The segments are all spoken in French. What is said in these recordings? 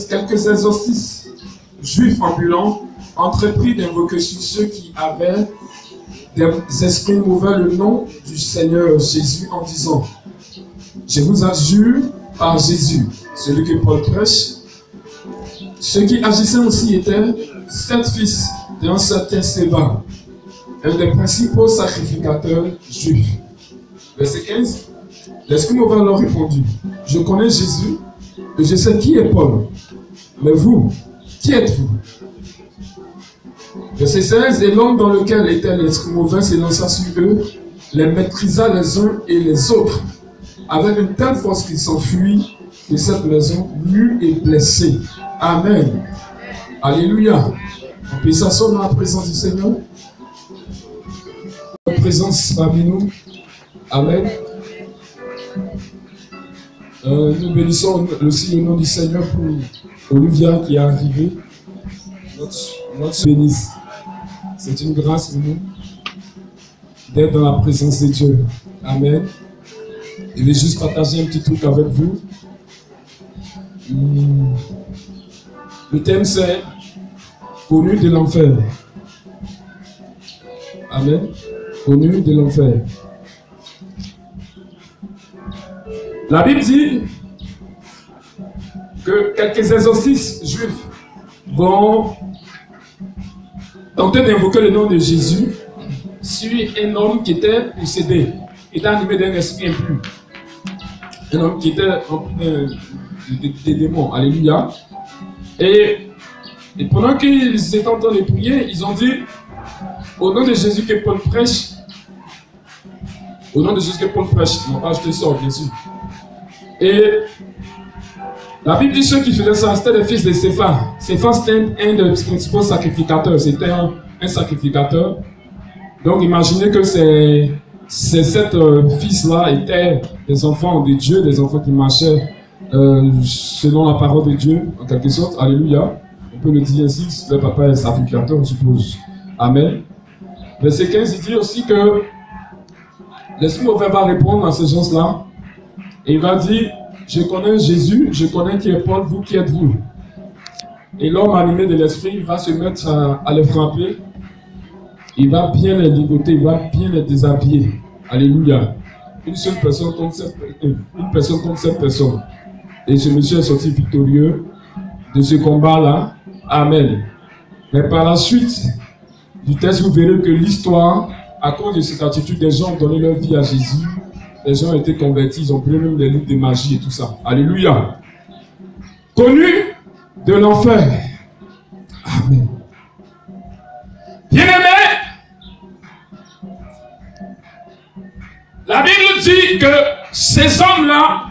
Quelques exorcistes juifs ambulants entrepris d'invoquer sur ceux qui avaient des esprits mauvais le nom du Seigneur Jésus en disant: je vous adjure par Jésus, celui que Paul prêche. Ceux qui agissaient aussi étaient 7 fils d'un certain Séva, un des principaux sacrificateurs juifs. Verset 15. L'esprit mauvais leur répondit: je connais Jésus et je sais qui est Paul. Mais vous, qui êtes-vous? Verset 16. Et l'homme dans lequel était l'esprit mauvais s'élança sur eux, les maîtrisa les uns et les autres, avec une telle force qu'ils s'enfuient de cette maison, nus et blessés. Amen. Alléluia. On peut s'asseoir dans la présence du Seigneur. La présence parmi nous. Amen. Nous bénissons aussi le nom du Seigneur pour Olivia qui est arrivée. Notre bénisse. C'est une grâce pour nous d'être dans la présence de Dieu. Amen. Je vais juste partager un petit truc avec vous. Le thème c'est connu de l'enfer. Amen. Connu de l'enfer. La Bible dit que quelques exorcistes juifs vont tenter d'invoquer le nom de Jésus sur un homme qui était possédé, qui était animé d'un esprit impur. Un homme qui était rempli des démons. Alléluia. Et pendant qu'ils étaient en train de prier, ils ont dit: au nom de Jésus que Paul prêche, au nom de Jésus que Paul prêche, non pas je te sors, bien sûr. Et la Bible dit ceux qui faisaient ça, c'était les fils de Séphar. Séphar, c'était un des principaux sacrificateurs. C'était un sacrificateur. Donc imaginez que ces 7 fils-là étaient des enfants de Dieu, des enfants qui marchaient selon la parole de Dieu, en quelque sorte. Alléluia. On peut le dire ainsi, le papa est sacrificateur, on suppose. Amen. Verset 15, il dit aussi que l'esprit mauvais va répondre à ces gens-là. Et il va dire: je connais Jésus, je connais qui est Paul, vous qui êtes-vous? Et l'homme animé de l'esprit va se mettre à les frapper. Il va bien les ligoter, il va bien les déshabiller. Alléluia. Une seule personne contre 7 personnes. Et ce monsieur est sorti victorieux de ce combat-là. Amen. Mais par la suite du texte, vous verrez que l'histoire, à cause de cette attitude, des gens ont donné leur vie à Jésus. Les gens ont été convertis, ils ont pris même des livres de magie et tout ça. Alléluia. Connu de l'enfer. Amen. Bien-aimés, la Bible dit que ces hommes-là,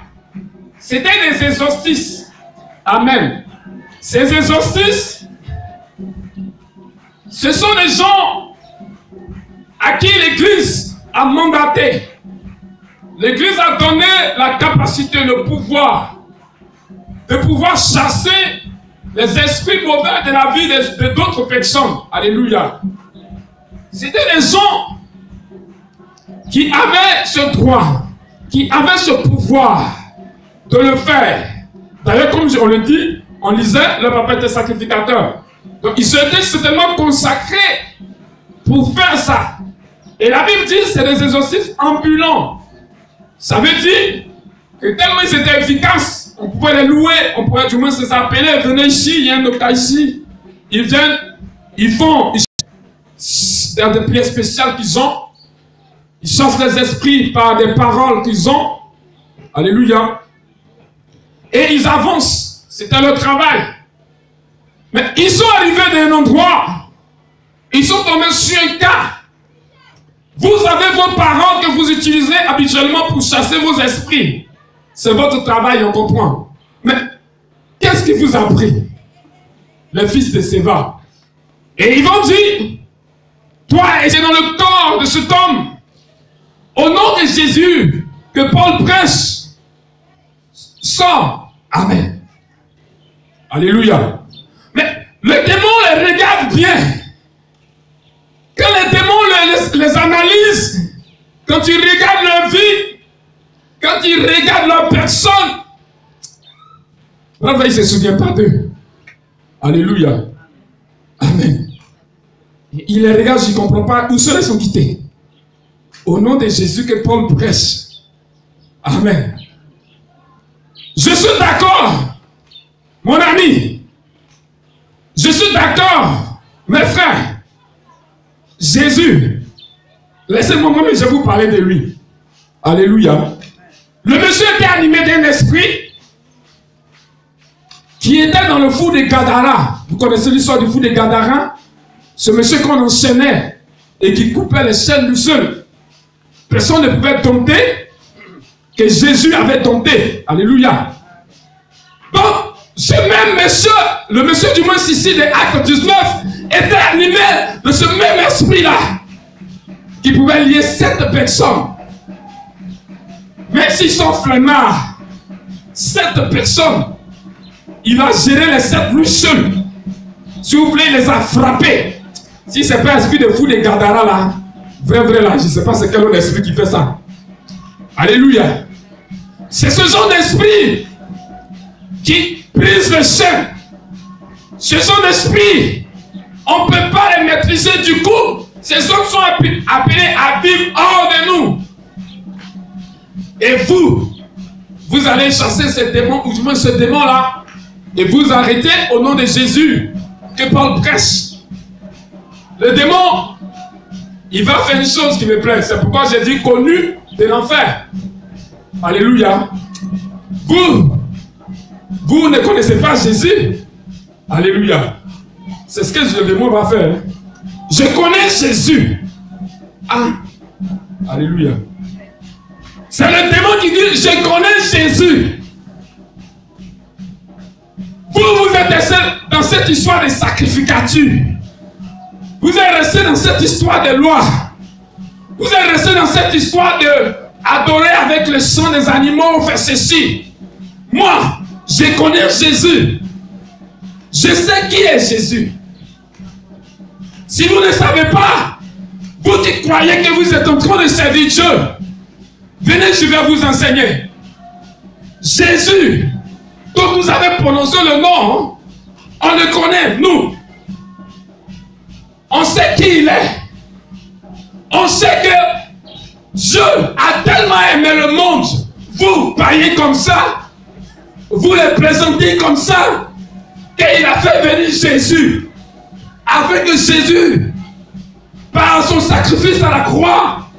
c'était des exorcistes. Amen. Ces exorcistes, ce sont des gens à qui l'Église a mandaté. L'Église a donné la capacité, le pouvoir de pouvoir chasser les esprits mauvais de la vie de d'autres personnes. Alléluia. C'était des gens qui avaient ce droit, qui avaient ce pouvoir de le faire. D'ailleurs, comme on le dit, on lisait, le papa était sacrificateur. Donc, il s'était certainement consacré pour faire ça. Et la Bible dit, c'est des exorcistes ambulants. Ça veut dire que tellement ils étaient efficaces, on pouvait les louer, on pouvait du moins les appeler, venez ici, il y a un docteur ici. Ils viennent, ils font dans des prières spéciales qu'ils ont. Ils chassent les esprits par des paroles qu'ils ont. Alléluia. Et ils avancent. C'était leur travail. Mais ils sont arrivés d'un endroit. Ils sont tombés sur un cas. Vous avez vos paroles que vous utilisez habituellement pour chasser vos esprits. C'est votre travail, on comprend. Mais qu'est-ce qui vous a pris? Les fils de Séva. Et ils vont dire: toi, et c'est dans le corps de cet homme, au nom de Jésus, que Paul prêche, sors. Amen. Alléluia. Mais le démon les regarde bien. Quand les démons les analysent, quand ils regardent leur vie, quand ils regardent leur personne, Bravo, il ne se souvient pas d'eux. Alléluia. Amen. Il les regarde, je ne comprends pas. Où ceux-là sont quittés? Au nom de Jésus que Paul prêche. Amen. Je suis d'accord, mon ami. Je suis d'accord, mes frères. Jésus, laissez-moi moi, mais je vais vous parler de lui. Alléluia. Le monsieur était animé d'un esprit qui était dans le fou de Gadara. Vous connaissez l'histoire du fou de Gadara? Ce monsieur qu'on enchaînait et qui coupait les chaînes du seul. Personne ne pouvait dompter que Jésus avait dompté. Alléluia. Donc, ce même monsieur, le monsieur du moins ici de Acte 19, était animé de ce même esprit-là qui pouvait lier 7 personnes. Même s'ils sont flemmards, 7 personnes, il a géré les 7 lui seul. Si vous voulez, il les a frappés. Si ce n'est pas l'esprit de fou de Gadara là, vrai là, je ne sais pas c'est quel autre esprit qui fait ça. Alléluia. C'est ce genre d'esprit qui brise le chaîne. Ce genre d'esprit, on ne peut pas les maîtriser du coup. Ces hommes sont appelés à vivre hors de nous. Et vous allez chasser ces démons, ou du moins ce démon-là, et vous arrêtez au nom de Jésus que Paul prêche. Le démon, il va faire une chose qui me plaît. C'est pourquoi j'ai dit connu de l'enfer. Alléluia. Vous ne connaissez pas Jésus. Alléluia. C'est ce que le démon va faire. Je connais Jésus. Ah. Alléluia. C'est le démon qui dit je connais Jésus. Vous êtes resté dans cette histoire de sacrificature. Vous êtes resté dans cette histoire de loi. Vous êtes resté dans cette histoire de adorer avec le sang des animaux, faire ceci. Moi, je connais Jésus. Je sais qui est Jésus. Si vous ne savez pas, vous qui croyez que vous êtes en train de servir Dieu, venez, je vais vous enseigner. Jésus, dont vous avez prononcé le nom, on le connaît, nous. On sait qui il est. On sait que Dieu a tellement aimé le monde. Vous parlez comme ça. Vous le présentez comme ça. Qu'il a fait venir Jésus. Afin que Jésus, par son sacrifice à la croix,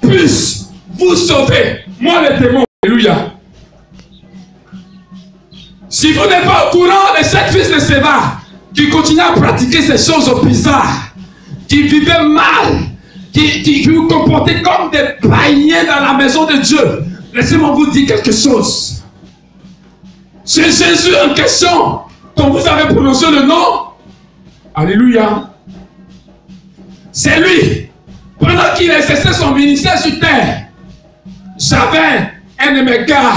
puisse vous sauver. Moi le démon. Alléluia. Si vous n'êtes pas au courant des 7 fils de Séba, qui continuaient à pratiquer ces choses bizarres, qui vivaient mal, qui vous comportaient comme des païens dans la maison de Dieu, laissez-moi vous dire quelque chose. C'est Jésus en question, dont vous avez prononcé le nom. Alléluia. C'est lui. Pendant qu'il exerçait son ministère sur terre, j'avais un de mes gars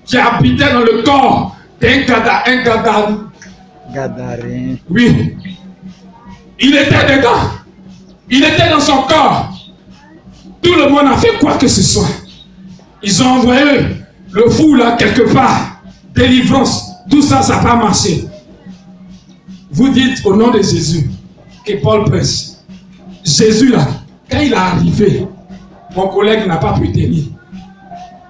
qui habitait dans le corps d'un Gadarien. Oui. Il était dedans. Il était dans son corps. Tout le monde a fait quoi que ce soit. Ils ont envoyé le fou là quelque part. Délivrance. Tout ça, ça n'a pas marché. Vous dites au nom de Jésus que Paul prêche. Jésus là, quand il est arrivé, mon collègue n'a pas pu tenir.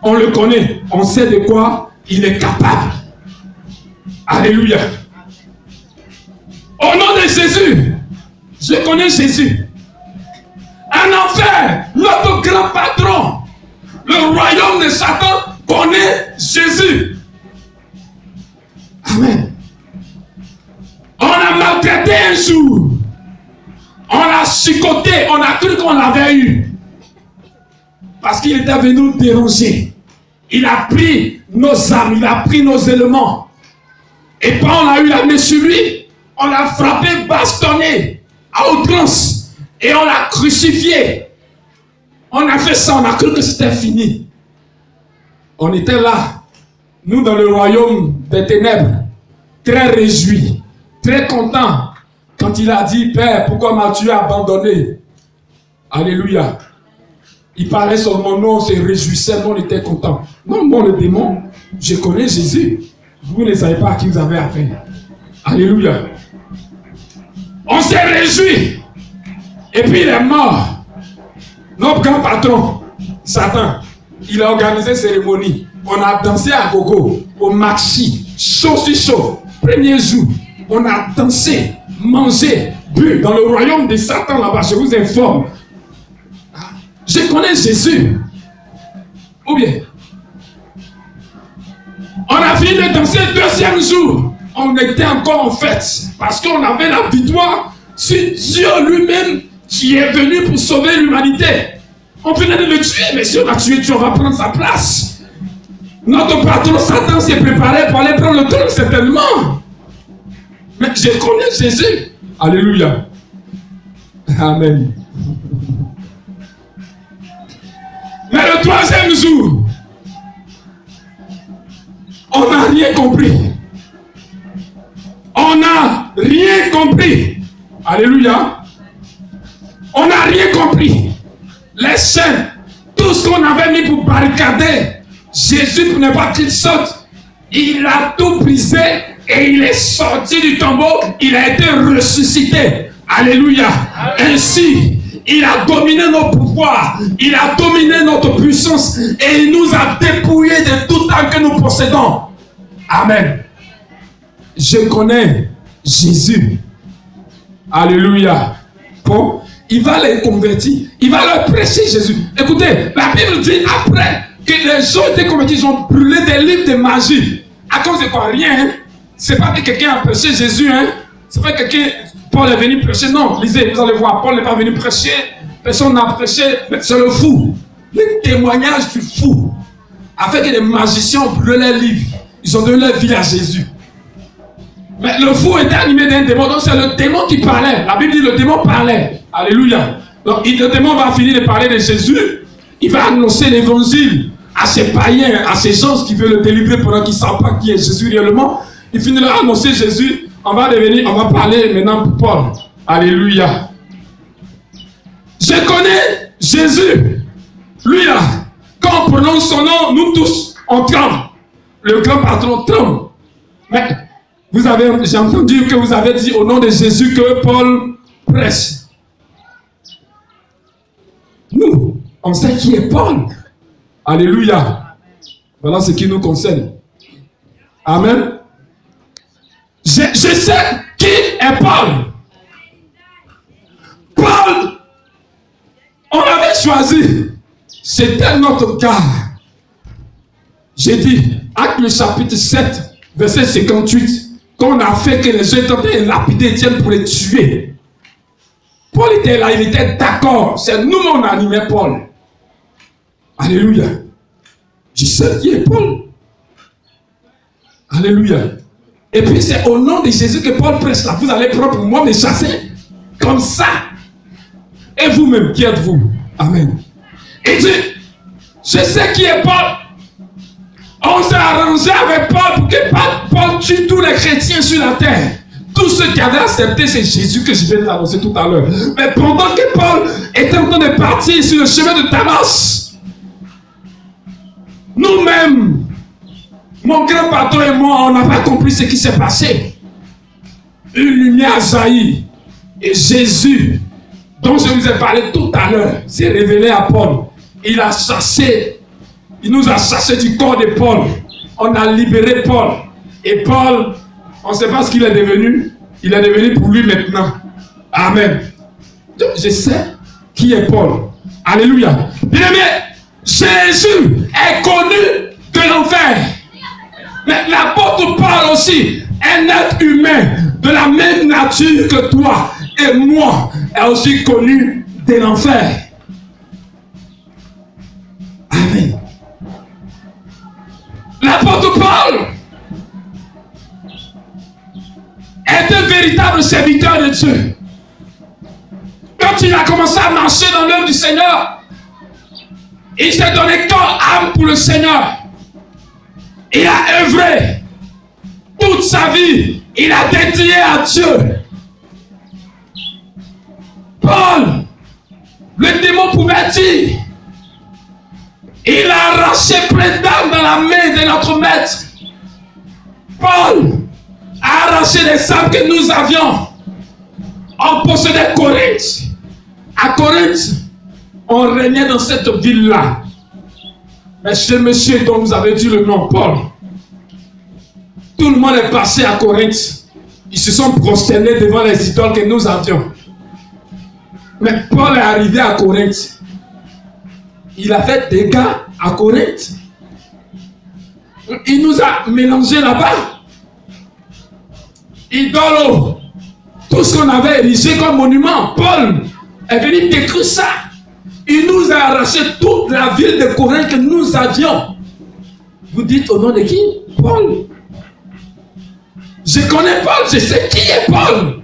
On le connaît. On sait de quoi il est capable. Alléluia. Au nom de Jésus, je connais Jésus. En enfer, notre grand patron, le royaume de Satan, connaît Jésus. Amen. On a maltraité un jour. On l'a chicoté. On a cru qu'on l'avait eu. Parce qu'il était venu nous déranger. Il a pris nos armes, il a pris nos éléments. Et quand on a eu la main sur lui, on l'a frappé, bastonné à outrance. Et on l'a crucifié. On a fait ça, on a cru que c'était fini. On était là, nous dans le royaume des ténèbres, très réjouis, très contents. Quand il a dit, Père, pourquoi m'as-tu abandonné? Alléluia. Il parlait sur mon nom, on se réjouissait, on était content. Non, moi le démon, je connais Jésus. vous ne savez pas à qui vous avez affaire. Alléluia. On s'est réjoui. Et puis il est mort. Notre grand patron, Satan, il a organisé une cérémonie. On a dansé à gogo, au maxi, chaud sur chaud. Premier jour, on a dansé, mangé, bu dans le royaume de Satan là-bas. Je vous informe. Je connais Jésus. Ou bien, on a fini de danser le deuxième jour. On était encore en fête parce qu'on avait la victoire sur Dieu lui-même qui est venu pour sauver l'humanité. On venait de le tuer, mais si on l'a tué, Dieu va prendre sa place. Notre patron Satan s'est préparé pour aller prendre le trône certainement. Mais je connais Jésus. Alléluia. Amen. Mais le troisième jour, on n'a rien compris. On n'a rien compris. Alléluia. On n'a rien compris. Les chaînes, tout ce qu'on avait mis pour barricader Jésus pour ne pas qu'il saute, il a tout brisé et il est sorti du tombeau. Il a été ressuscité. Alléluia. Ainsi, il a dominé nos pouvoirs, il a dominé notre puissance et il nous a dépouillés de tout temps que nous possédons. Amen. Je connais Jésus. Alléluia. Bon, il va les convertir, il va leur prêcher Jésus. Écoutez, la Bible dit après que les gens étaient convertis, ils ont brûlé des livres de magie. À cause de quoi? Rien. Hein? C'est pas que quelqu'un a prêché Jésus. Hein? C'est pas que quelqu'un... Paul est venu prêcher. Non, lisez, vous allez voir, Paul n'est pas venu prêcher. Personne n'a prêché. C'est le fou. Le témoignage du fou. Afin que les magiciens ont brûlé les livres. Ils ont donné leur vie à Jésus. Mais le fou était animé d'un démon. Donc c'est le démon qui parlait. La Bible dit le démon parlait. Alléluia. Donc le démon va finir de parler de Jésus. Il va annoncer l'évangile à ces païens, à ces gens qui veulent le délivrer pendant qu'ils ne savent pas qui est Jésus réellement. Il finira d'annoncer Jésus. On va parler maintenant pour Paul. Alléluia. Je connais Jésus. Lui là, quand on prononce son nom, nous tous, on tremble. Le grand patron tremble. Mais j'ai entendu que vous avez dit au nom de Jésus que Paul prêche. Nous, on sait qui est Paul. Alléluia. Voilà ce qui nous concerne. Amen. Je sais qui est Paul. Paul, on l'avait choisi. C'était notre cas. J'ai dit, Actes le chapitre 7, verset 58, qu'on a fait que les gens étaient lapidés Étienne pour les tuer. Paul était là, il était d'accord. C'est nous qui on animait Paul. Alléluia. Je sais qui est Paul. Alléluia. Et puis c'est au nom de Jésus que Paul prêche là. Vous allez prendre pour moi me chasser. Comme ça. Et vous-même, qui êtes-vous? Amen. Il dit, je sais qui est Paul. On s'est arrangé avec Paul pour que Paul tue tous les chrétiens sur la terre. Tous ceux qui avaient accepté, c'est Jésus que je viens d'annoncer tout à l'heure. Mais pendant que Paul était en train de partir sur le chemin de Damas, nous-mêmes, mon grand patron et moi, on n'a pas compris ce qui s'est passé. Une lumière jaillit. Et Jésus, dont je vous ai parlé tout à l'heure, s'est révélé à Paul. Il nous a chassé du corps de Paul. On a libéré Paul. Et Paul, on ne sait pas ce qu'il est devenu. Il est devenu pour lui maintenant. Amen. Donc, je sais qui est Paul. Alléluia. Bien aimé, Jésus est connu de l'enfer. Mais l'apôtre Paul aussi, un être humain de la même nature que toi et moi, est aussi connu de l'enfer. Amen. L'apôtre Paul est un véritable serviteur de Dieu. Quand il a commencé à marcher dans l'œuvre du Seigneur, il s'est donné corps, âme pour le Seigneur. Il a œuvré toute sa vie. Il a dédié à Dieu. Paul, le démon pouvait dire, il a arraché plein d'âmes dans la main de notre maître. Paul Paul a arraché les âmes que nous avions. On possédait Corinthe. À Corinthe, on régnait dans cette ville-là. Mais ce monsieur dont vous avez dit le nom, Paul, tout le monde est passé à Corinthe. Ils se sont prosternés devant les idoles que nous avions. Mais Paul est arrivé à Corinthe. Il a fait des gars à Corinthe. Il nous a mélangés là-bas. Idoles. Tout ce qu'on avait érigé comme monument. Paul est venu détruire ça. Il nous a arraché toute la ville de Corinthe que nous avions. Vous dites au nom de qui? Paul. Je connais Paul, je sais qui est Paul.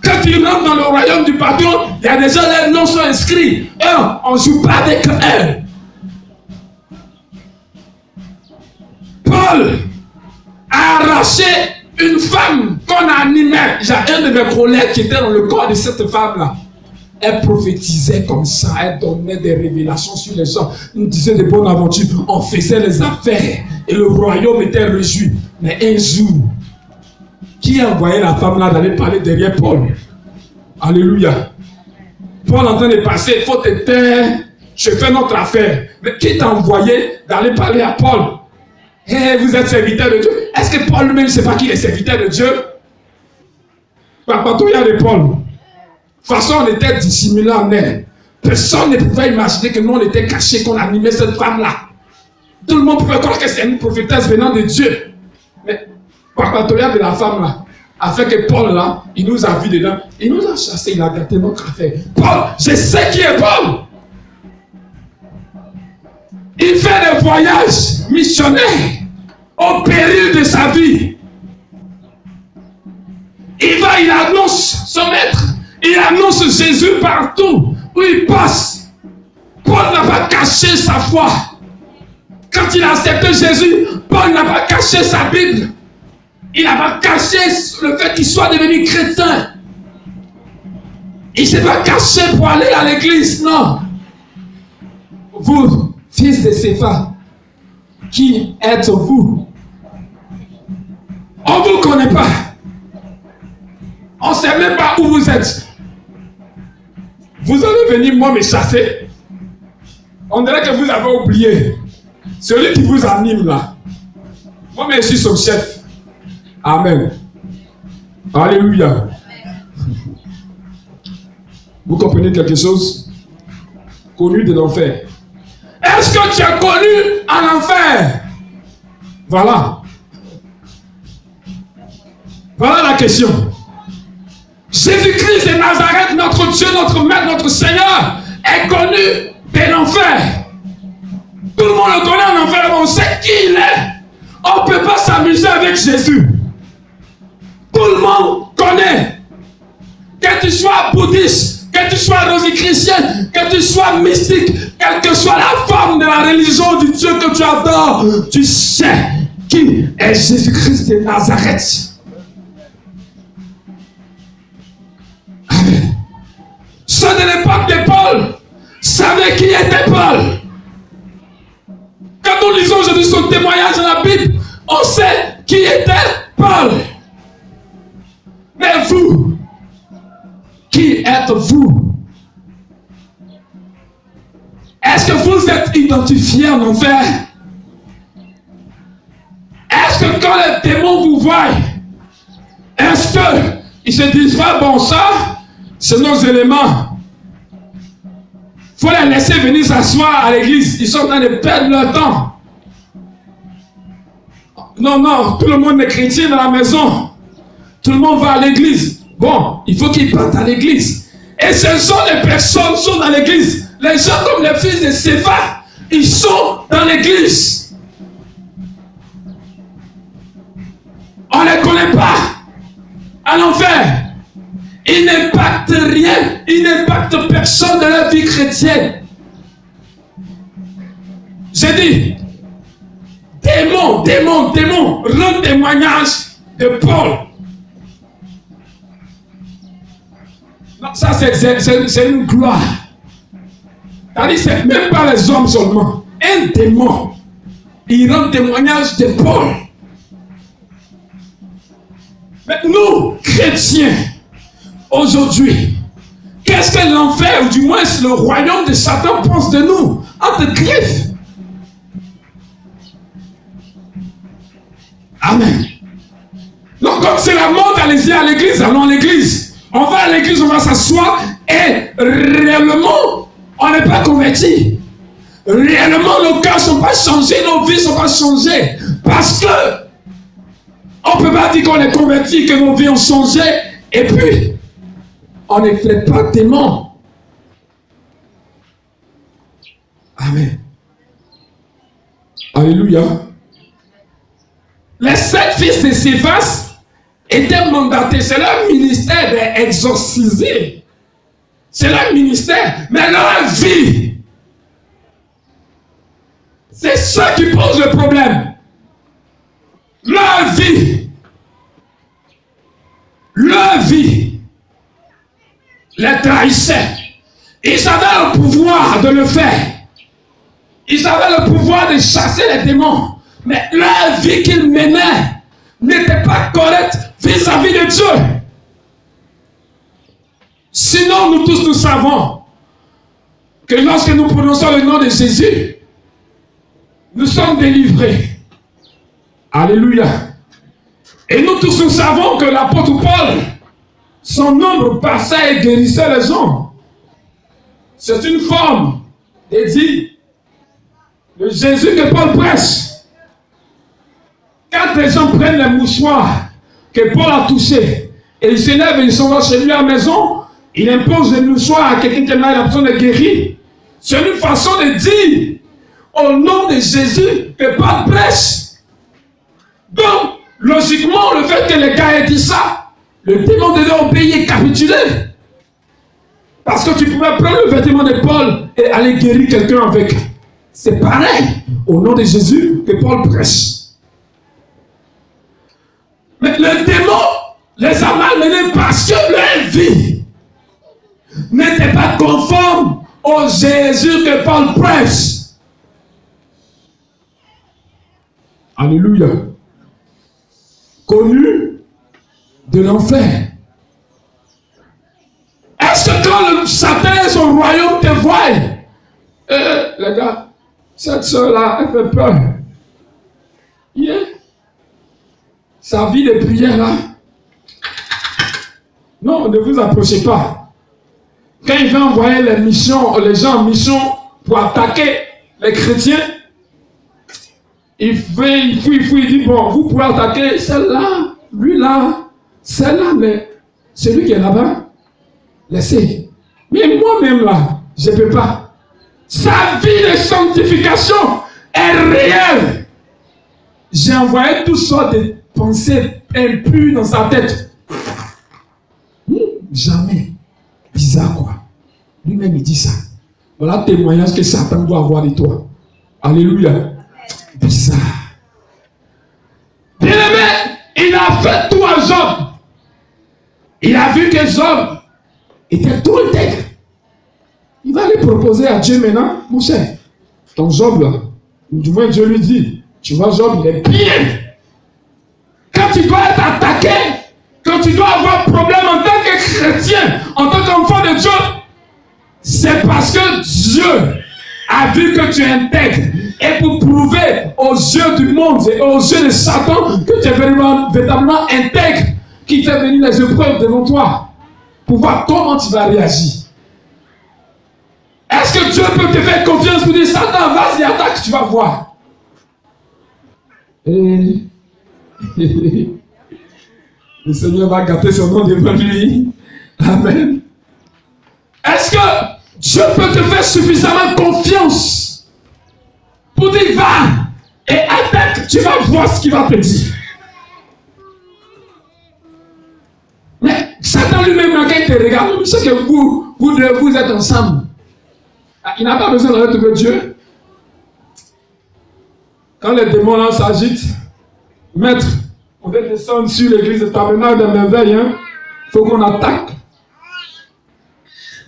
Quand il rentre dans le royaume du patron, il y a des gens, leurs noms sont inscrits. On ne joue pas avec eux. Paul a arraché une femme qu'on a animée. J'ai un de mes collègues qui était dans le corps de cette femme-là. Elle prophétisait comme ça, elle donnait des révélations sur les gens. Elle nous disait de bonnes aventures. On faisait les affaires et le royaume était réjoui. Mais un jour, qui a envoyé la femme là d'aller parler derrière Paul? Alléluia. Paul en train de passer, il faut te taire, je fais notre affaire. Mais qui t'a envoyé d'aller parler à Paul? Hey, vous êtes serviteur de Dieu. Est-ce que Paul lui-même ne sait pas qu'il est serviteur de Dieu? Papa, toi, il y a de Paul. De toute façon, on était dissimulés en elle. Personne ne pouvait imaginer que nous, on était cachés, qu'on animait cette femme-là. Tout le monde pouvait croire que c'est une prophétesse venant de Dieu. Mais Papa-Toya de la femme-là a fait que Paul, là, il nous a vus dedans. Il nous a chassés, il a gâté notre affaire. Paul, je sais qui est Paul. Il fait des voyages missionnaires au péril de sa vie. Il va, il annonce son maître. Il annonce Jésus partout où il passe. Paul n'a pas caché sa foi. Quand il a accepté Jésus, Paul n'a pas caché sa Bible. Il n'a pas caché le fait qu'il soit devenu chrétien. Il ne s'est pas caché pour aller à l'église, non. Vous, fils de Cépha, qui êtes-vous? On ne vous connaît pas. On ne sait même pas où vous êtes. Vous allez venir, moi, me chasser. On dirait que vous avez oublié. Celui qui vous anime là. Moi, je suis son chef. Amen. Alléluia. Vous comprenez quelque chose? Connu de l'enfer. Est-ce que tu as connu en enfer? Voilà. Voilà la question. Jésus-Christ de Nazareth, notre Dieu, notre Maître, notre Seigneur, est connu de l'enfer. Tout le monde le connaît en enfer, on sait qui il est. On ne peut pas s'amuser avec Jésus. Tout le monde connaît. Que tu sois bouddhiste, que tu sois rosichristien, que tu sois mystique, quelle que soit la forme de la religion du Dieu que tu adores, tu sais qui est Jésus-Christ de Nazareth. Amen. Ceux de l'époque de Paul savaient qui était Paul. Quand nous lisons aujourd'hui son témoignage dans la Bible, on sait qui était Paul. Mais vous, qui êtes-vous? Est-ce que vous êtes identifié en enfer? Est-ce que quand les démons vous voient, est-ce qu'ils se disent pas, bon ça, c'est nos éléments. Il faut les laisser venir s'asseoir à l'église. Ils sont en train de perdre leur temps. Non, non, tout le monde est chrétien dans la maison. Tout le monde va à l'église. Bon, il faut qu'ils partent à l'église. Et ce sont les personnes qui sont dans l'église. Les gens comme les fils de Cépha, ils sont dans l'église. On ne les connaît pas à l'enfer. Ils n'impactent rien. Ils n'impactent personne de leur vie chrétienne. J'ai dit, démon, rend témoignage de Paul. Non, ça c'est une gloire. C'est-à-dire, c'est même pas les hommes seulement. Un démon, il rend témoignage de Paul. Mais nous, chrétiens, aujourd'hui, qu'est-ce que l'enfer, ou du moins le royaume de Satan pense de nous? Entre griffes. Amen. Donc, comme c'est la mode, allez-y à l'église, allons à l'église. On va à l'église, on va s'asseoir et réellement, on n'est pas converti. Réellement, nos cœurs ne sont pas changés, nos vies ne sont pas changées. Parce que on ne peut pas dire qu'on est converti, que nos vies ont changé, et puis on ne fait pas démon. Amen. Alléluia. Les 7 fils de Céphas étaient mandatés. C'est leur ministère d'exorciser. C'est leur ministère. Mais leur vie, c'est ça qui pose le problème. Leur vie les trahissait. Ils avaient le pouvoir de le faire. Ils avaient le pouvoir de chasser les démons. Mais leur vie qu'ils menaient n'était pas correcte vis-à-vis de Dieu. Sinon, nous tous, nous savons que lorsque nous prononçons le nom de Jésus, nous sommes délivrés. Alléluia. Et nous tous, nous savons que l'apôtre Paul, son nombre passait et guérissait les gens. C'est une forme dédiée de Jésus que Paul prêche. Quand les gens prennent les mouchoirs que Paul a touchés et ils s'élèvent et ils sont dans chez lui à la maison, il impose les mouchoirs à quelqu'un qui a besoin de guérir. C'est une façon de dire au nom de Jésus que Paul prêche. Donc, logiquement, le fait que les gars aient dit ça, le démon devait obéir et capituler. Parce que tu pouvais prendre le vêtement de Paul et aller guérir quelqu'un avec. C'est pareil au nom de Jésus que Paul prêche. Mais le démon les a malmenés parce que leur vie n'était pas conforme au Jésus que Paul prêche. Alléluia. Connu de l'enfer. Est-ce que quand le Satan et son royaume te voient, les gars, cette soeur-là, elle fait peur. Yeah. Sa vie de prière là. Non, ne vous approchez pas. Quand il va envoyer les gens en mission pour attaquer les chrétiens, il dit, bon, vous pouvez attaquer celle-là, lui là, celle-là, mais celui qui est là-bas, laissez. Mais moi-même là, je ne peux pas. Sa vie de sanctification est réelle. J'ai envoyé toutes sortes de pensées impures dans sa tête. Jamais. Bizarre quoi. Lui-même il dit ça. Voilà le témoignage que Satan doit avoir de toi. Alléluia. Bizarre. Bien aimé, il a fait tout à Job. Il a vu que Job était tout intègre. Il va aller proposer à Dieu maintenant, mon cher, ton Job là, du moins Dieu lui dit, tu vois Job, il est bien. Quand tu dois être attaqué, quand tu dois avoir problème en tant que chrétien, en tant qu'enfant de Dieu, c'est parce que Dieu a vu que tu es intègre. Et pour prouver aux yeux du monde et aux yeux de Satan que tu es véritablement intègre, qui fait venir les épreuves devant toi, pour voir comment tu vas réagir. Est-ce que Dieu peut te faire confiance pour dire Satan, vas-y, attaque, tu vas voir. Et le Seigneur va gâter son nom devant lui. Amen. Est-ce que Dieu peut te faire suffisamment confiance pour dire va et attaque, tu vas voir ce qu'il va te dire. Mais Satan lui-même, quand il te regarde, il sait que vous êtes ensemble. Il n'a pas besoin de retrouver Dieu. Quand les démons là s'agitent, maître, on va descendre sur l'église de Tabernacle de Merveille, hein? Il faut qu'on attaque.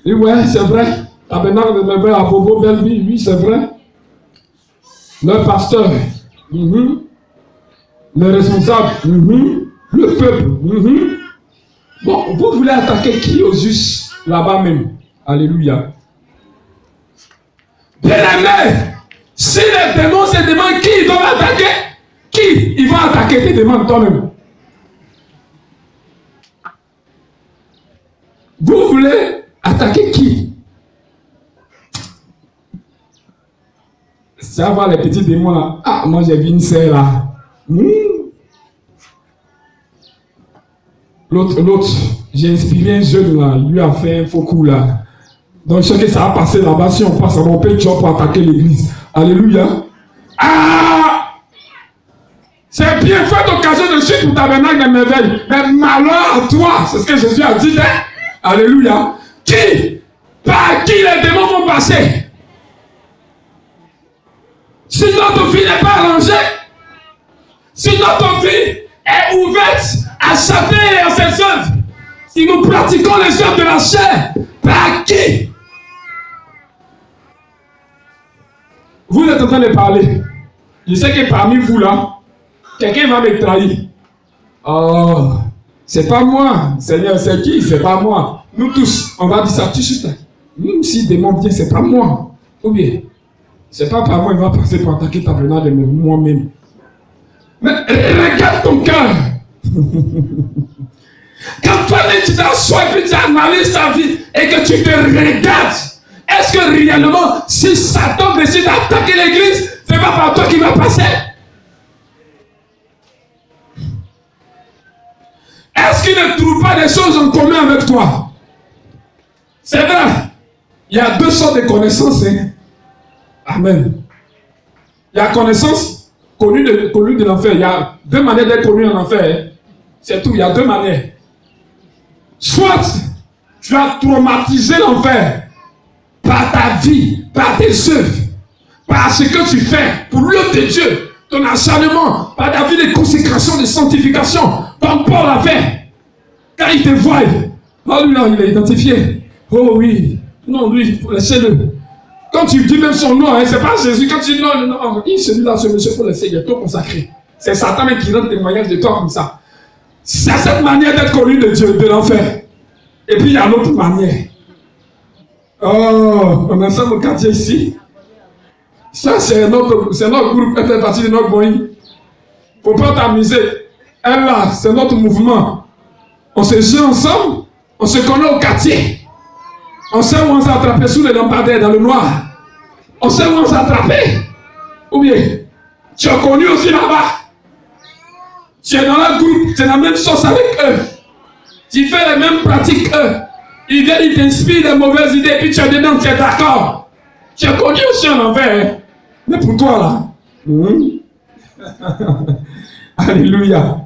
Et ouais, c'est vrai. Tabernacle de Merveille à Bobo, Belleville, oui, c'est vrai. Le pasteur, le responsable, le peuple. Bon, vous voulez attaquer qui au juste là-bas même? Alléluia. Bien-aimé, si les démons se demandent qui ils doivent attaquer, qui ils vont attaquer, te demande toi-même. Vous voulez attaquer qui? Ça va les petits démons là. Ah, moi j'ai vu une sœur là. L'autre, j'ai inspiré un jeune là, il lui a fait un faux coup là. Donc je sais que ça va passer là-bas si on passe à mon père pour attaquer l'église. Alléluia. Ah! C'est bien fait d'occasion de suite pour tabernacle de merveille. Mais malheur à toi, c'est ce que Jésus a dit. Hein? Alléluia. Par qui les démons vont passer? Si notre vie n'est pas arrangée, si notre vie est ouverte à Satan et à ses œuvres, si nous pratiquons les œuvres de la chair, par qui? Vous êtes en train de parler. Je sais que parmi vous là, quelqu'un va me trahir. Oh, c'est pas moi. Seigneur, c'est qui? C'est pas moi. Nous tous, on va dire ça tout de suite. Même si démon vient, c'est pas moi. Ou bien, c'est pas par moi, il va passer pour attaquer ta venade de moi-même. Mais regarde ton cœur. Quand toi, tu t'assois et que tu analyses ta vie et que tu te regardes, est-ce que réellement, si Satan décide d'attaquer l'église, c'est pas par toi qu'il va passer? Est-ce qu'il ne trouve pas des choses en commun avec toi? C'est vrai. Il y a deux sortes de connaissances. Hein? Amen. Il y a connaissance connue de l'enfer. Il y a deux manières d'être connu en enfer. Hein? C'est tout. Il y a deux manières. Soit tu as traumatisé l'enfer par ta vie, par tes œuvres, par ce que tu fais pour l'œuvre de Dieu, ton acharnement, par ta vie de consécration, de sanctification, comme Paul l'a fait. Quand il te voit, oh lui là, il est identifié. Oh oui, non, lui, laissez-le. Quand tu dis même son nom, hein, c'est pas Jésus. Quand tu dis non, non, celui-là, ce monsieur, pour laisser, il est trop consacré. C'est Satan même qui rend témoignage de toi comme ça. C'est cette manière d'être connu de Dieu, de l'enfer. Et puis il y a l'autre manière. Oh, on a ça au quartier ici. Ça, c'est notre groupe, elle fait partie de notre moyen. Faut pas t'amuser. Elle là, c'est notre mouvement. On se joue ensemble, on se connaît au quartier. On sait où on s'est attrapé sous les lampadaires dans le noir. On sait où on s'est attrapé. Ou bien, tu as connu aussi là-bas. Tu es dans le groupe, tu es dans la même sauce avec eux. Tu fais les mêmes pratiques qu'eux. Ils viennent, ils t'inspirent des mauvaises idées, puis tu es dedans, tu es d'accord. Tu as connu aussi en enfer. Mais pour toi là. Alléluia.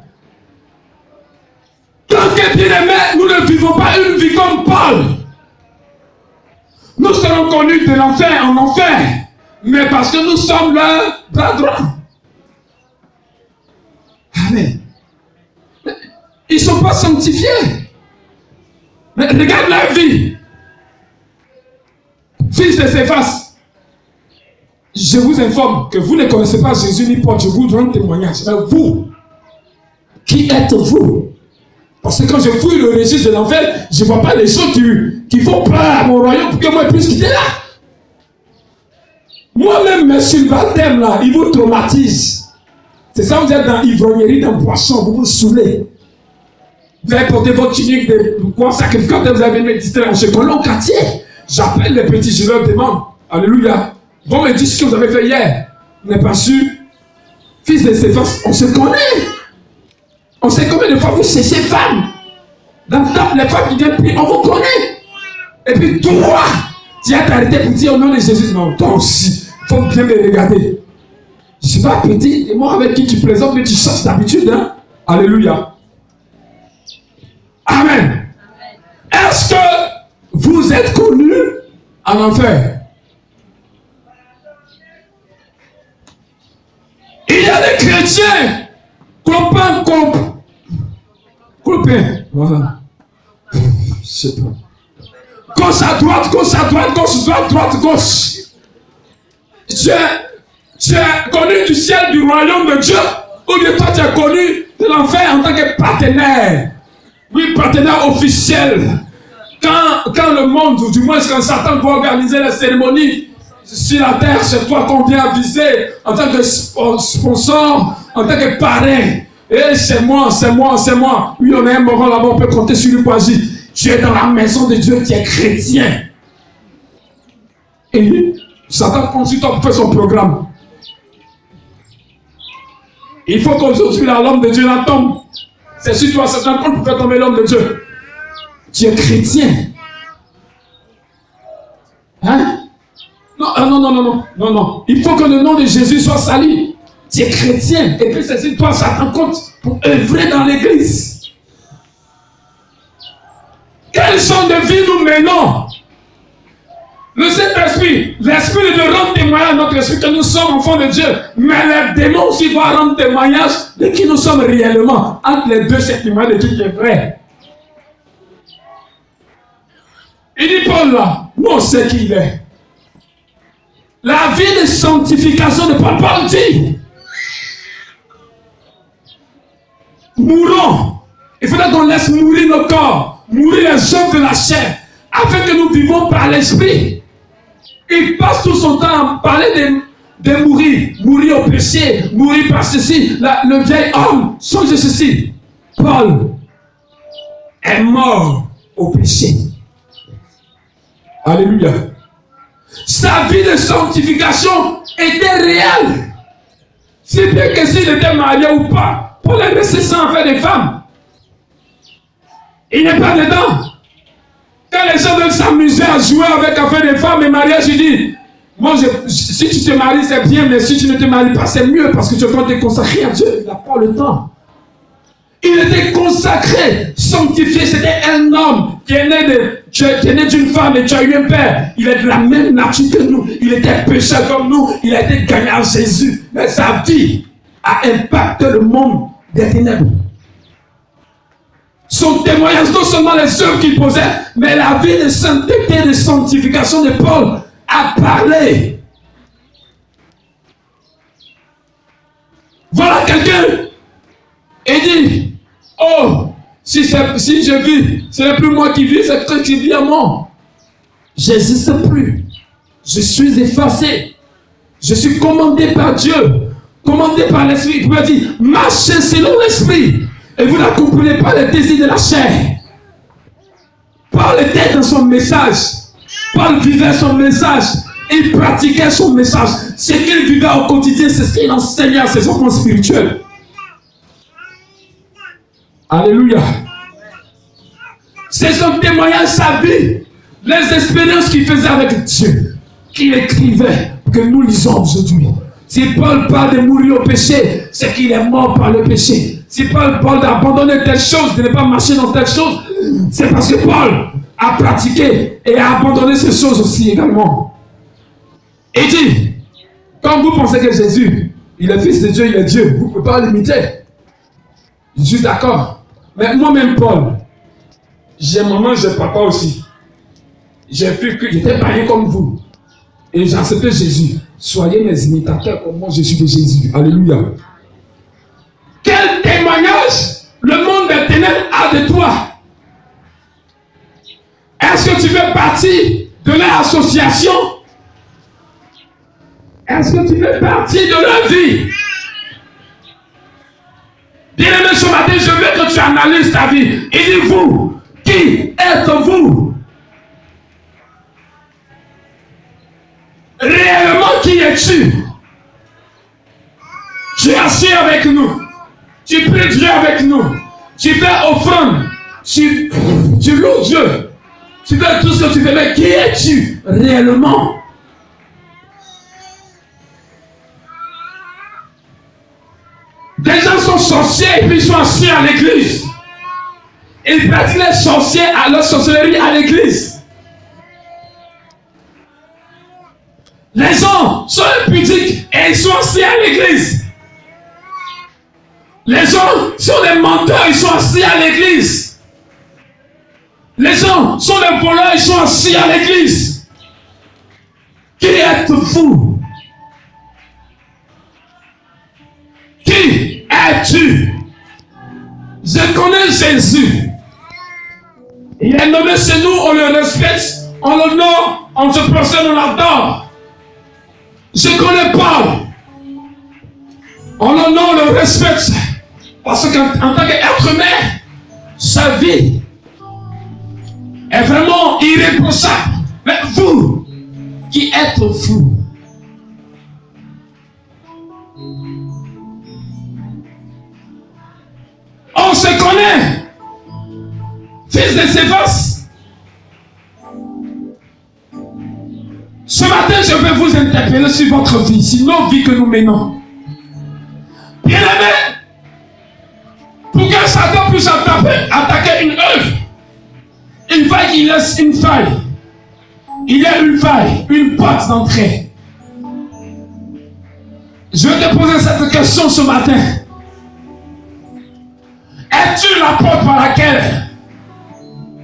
Tant que bien-aimés, nous ne vivons pas une vie comme Paul. Nous serons connus de l'enfer en enfer. Mais parce que nous sommes leur bras droit. Amen. Ils ne sont pas sanctifiés. Mais regarde leur vie. Fils de Céphas, je vous informe que vous ne connaissez pas Jésus ni Paul. Je vous donne témoignage. Mais vous, qui êtes-vous? Parce que quand je fouille le registre de l'enfer, je ne vois pas les choses qui font peur à mon royaume pour que moi je puisse quitter là. Moi-même, monsieur le baptême là, il vous traumatise. C'est ça, vous êtes dans l'ivrognerie, dans le poisson, vous vous saoulez. Vous avez porté votre tunique de quoi sacrificateur, vous avez médité, on se connaît au quartier. J'appelle les petits, je leur demande, alléluia, vont me dire ce que vous avez fait hier. Vous n'avez pas su, fils de Céphas, on se connaît. On sait combien de fois vous cessez femmes. Dans le temple, les femmes qui viennent prier, on vous connaît. Et puis toi, tu as arrêté pour dire au nom de Jésus. Non, toi aussi, il faut bien me regarder. Je ne suis pas petit, et moi avec qui tu présentes, mais tu cherches d'habitude. Hein? Alléluia. Amen. Est-ce que vous êtes connus en enfer? Il y a des chrétiens, clopin, voilà. Je sais pas. Gauche à droite, gauche à droite, gauche, droite, droite, gauche. Tu es connu du ciel du royaume de Dieu, ou bien toi tu es connu de l'enfer en tant que partenaire. Oui, partenaire officiel. Quand le monde, ou du moins quand Satan doit organiser la cérémonie sur la terre, c'est toi qu'on vient viser en tant que sponsor, en tant que parrain. Et c'est moi, c'est moi, c'est moi. Oui, on a un moment là-bas, on peut compter sur lui pour agir. Tu es dans la maison de Dieu, tu es chrétien. Et Satan continue à faire son programme. Il faut qu'aujourd'hui, l'homme de Dieu la tombe. C'est sur toi, c'est un compte pour faire tomber l'homme de Dieu. Tu es chrétien. Hein? Non. Il faut que le nom de Jésus soit sali. Tu es chrétien. Et puis c'est sur toi, ça t'en compte pour œuvrer dans l'église. Quel genre de vie nous menons? Le Saint-Esprit, l'Esprit de rendre témoignage à notre esprit que nous sommes enfants de Dieu. Mais le démon aussi doit rendre témoignage de qui nous sommes réellement. Entre les deux, c'est témoignage de qui est vrai. Il dit Paul là, nous on sait qui il est. La vie de sanctification de Paul, Paul dit, mourons. Il faudra qu'on laisse mourir nos corps, mourir les œuvres de la chair, afin que nous vivons par l'esprit. Il passe tout son temps à parler de mourir, mourir au péché, mourir par ceci. Le vieil homme, songe ceci. Paul est mort au péché. Alléluia. Sa vie de sanctification était réelle. Si bien que s'il était marié ou pas, Paul est resté sans faire des femmes. Il n'est pas dedans. Quand les gens veulent s'amuser à jouer avec affaire des femmes et mariage, il dit, moi, si tu te maries, c'est bien, mais si tu ne te maries pas, c'est mieux parce que tu dois te consacrer à Dieu. Il n'a pas le temps. Il était consacré, sanctifié. C'était un homme qui est né d'une femme et tu as eu un père. Il est de la même nature que nous. Il était pécheur comme nous. Il a été gagné en Jésus. Mais sa vie a impacté le monde des ténèbres. Son témoignage, non seulement les œuvres qu'il posait, mais la vie de sainteté, de sanctification de Paul a parlé. Voilà quelqu'un et dit, oh, si je vis, ce n'est plus moi qui vis, c'est Christ qui vit en moi. Je n'existe plus. Je suis effacé. Je suis commandé par Dieu, commandé par l'Esprit. Il peut dire, marchez selon l'Esprit. Et vous n'accomplissez pas les désirs de la chair. Paul était dans son message. Paul vivait son message. Il pratiquait son message. Ce qu'il vivait au quotidien, c'est ce qu'il enseignait à ses enfants spirituels. Alléluia. C'est son témoignage, sa vie. Les expériences qu'il faisait avec Dieu. Qu'il écrivait, que nous lisons aujourd'hui. Si Paul parle de mourir au péché, c'est qu'il est mort par le péché. Si Paul parle d'abandonner telle chose, de ne pas marcher dans telle chose, c'est parce que Paul a pratiqué et a abandonné ces choses aussi également. Il dit, quand vous pensez que Jésus, il est fils de Dieu, il est Dieu, vous ne pouvez pas l'imiter. Je suis d'accord. Mais moi-même, Paul, j'ai maman, j'ai papa aussi. J'ai vu que j'étais pareil comme vous. Et j'ai accepté Jésus. Soyez mes imitateurs comme moi, je suis de Jésus. Alléluia. Quel témoignage le monde des ténèbres a de toi? Est-ce que tu fais partie de leur association? Est-ce que tu fais partie de leur vie? Bien-aimé, ce matin, je veux que tu analyses ta vie. Il dit, vous, qui êtes-vous? Réellement, qui es-tu? Tu es assis avec nous. Tu pries Dieu avec nous. Tu fais offrande. Tu loues Dieu. Tu fais tout ce que tu fais. Mais qui es-tu réellement? Des gens sont sorciers et puis ils sont assis à l'église. Ils pratiquent les sorciers à leur sorcellerie à l'église. Les gens sont impudiques et ils sont assis à l'église. Les gens sont des menteurs, ils sont assis à l'église. Les gens sont des voleurs, ils sont assis à l'église. Qui êtes-vous? Qui es-tu? Je connais Jésus. Il est nommé chez nous, on le respecte, on l'honore, on se procède, on l'adore. Je connais Paul. On l'honore, on le respecte. Parce qu'en tant qu'être humain, sa vie est vraiment irréprochable. Mais vous, qui êtes fous, on se connaît. Fils de Céphas. Ce matin, je vais vous interpeller sur votre vie, sur nos vies que nous menons. Bien aimé, pour que Satan puisse attaquer une œuvre, il va qu'il laisse une faille. Il y a une faille, une porte d'entrée. Je vais te poser cette question ce matin. Es-tu la porte par laquelle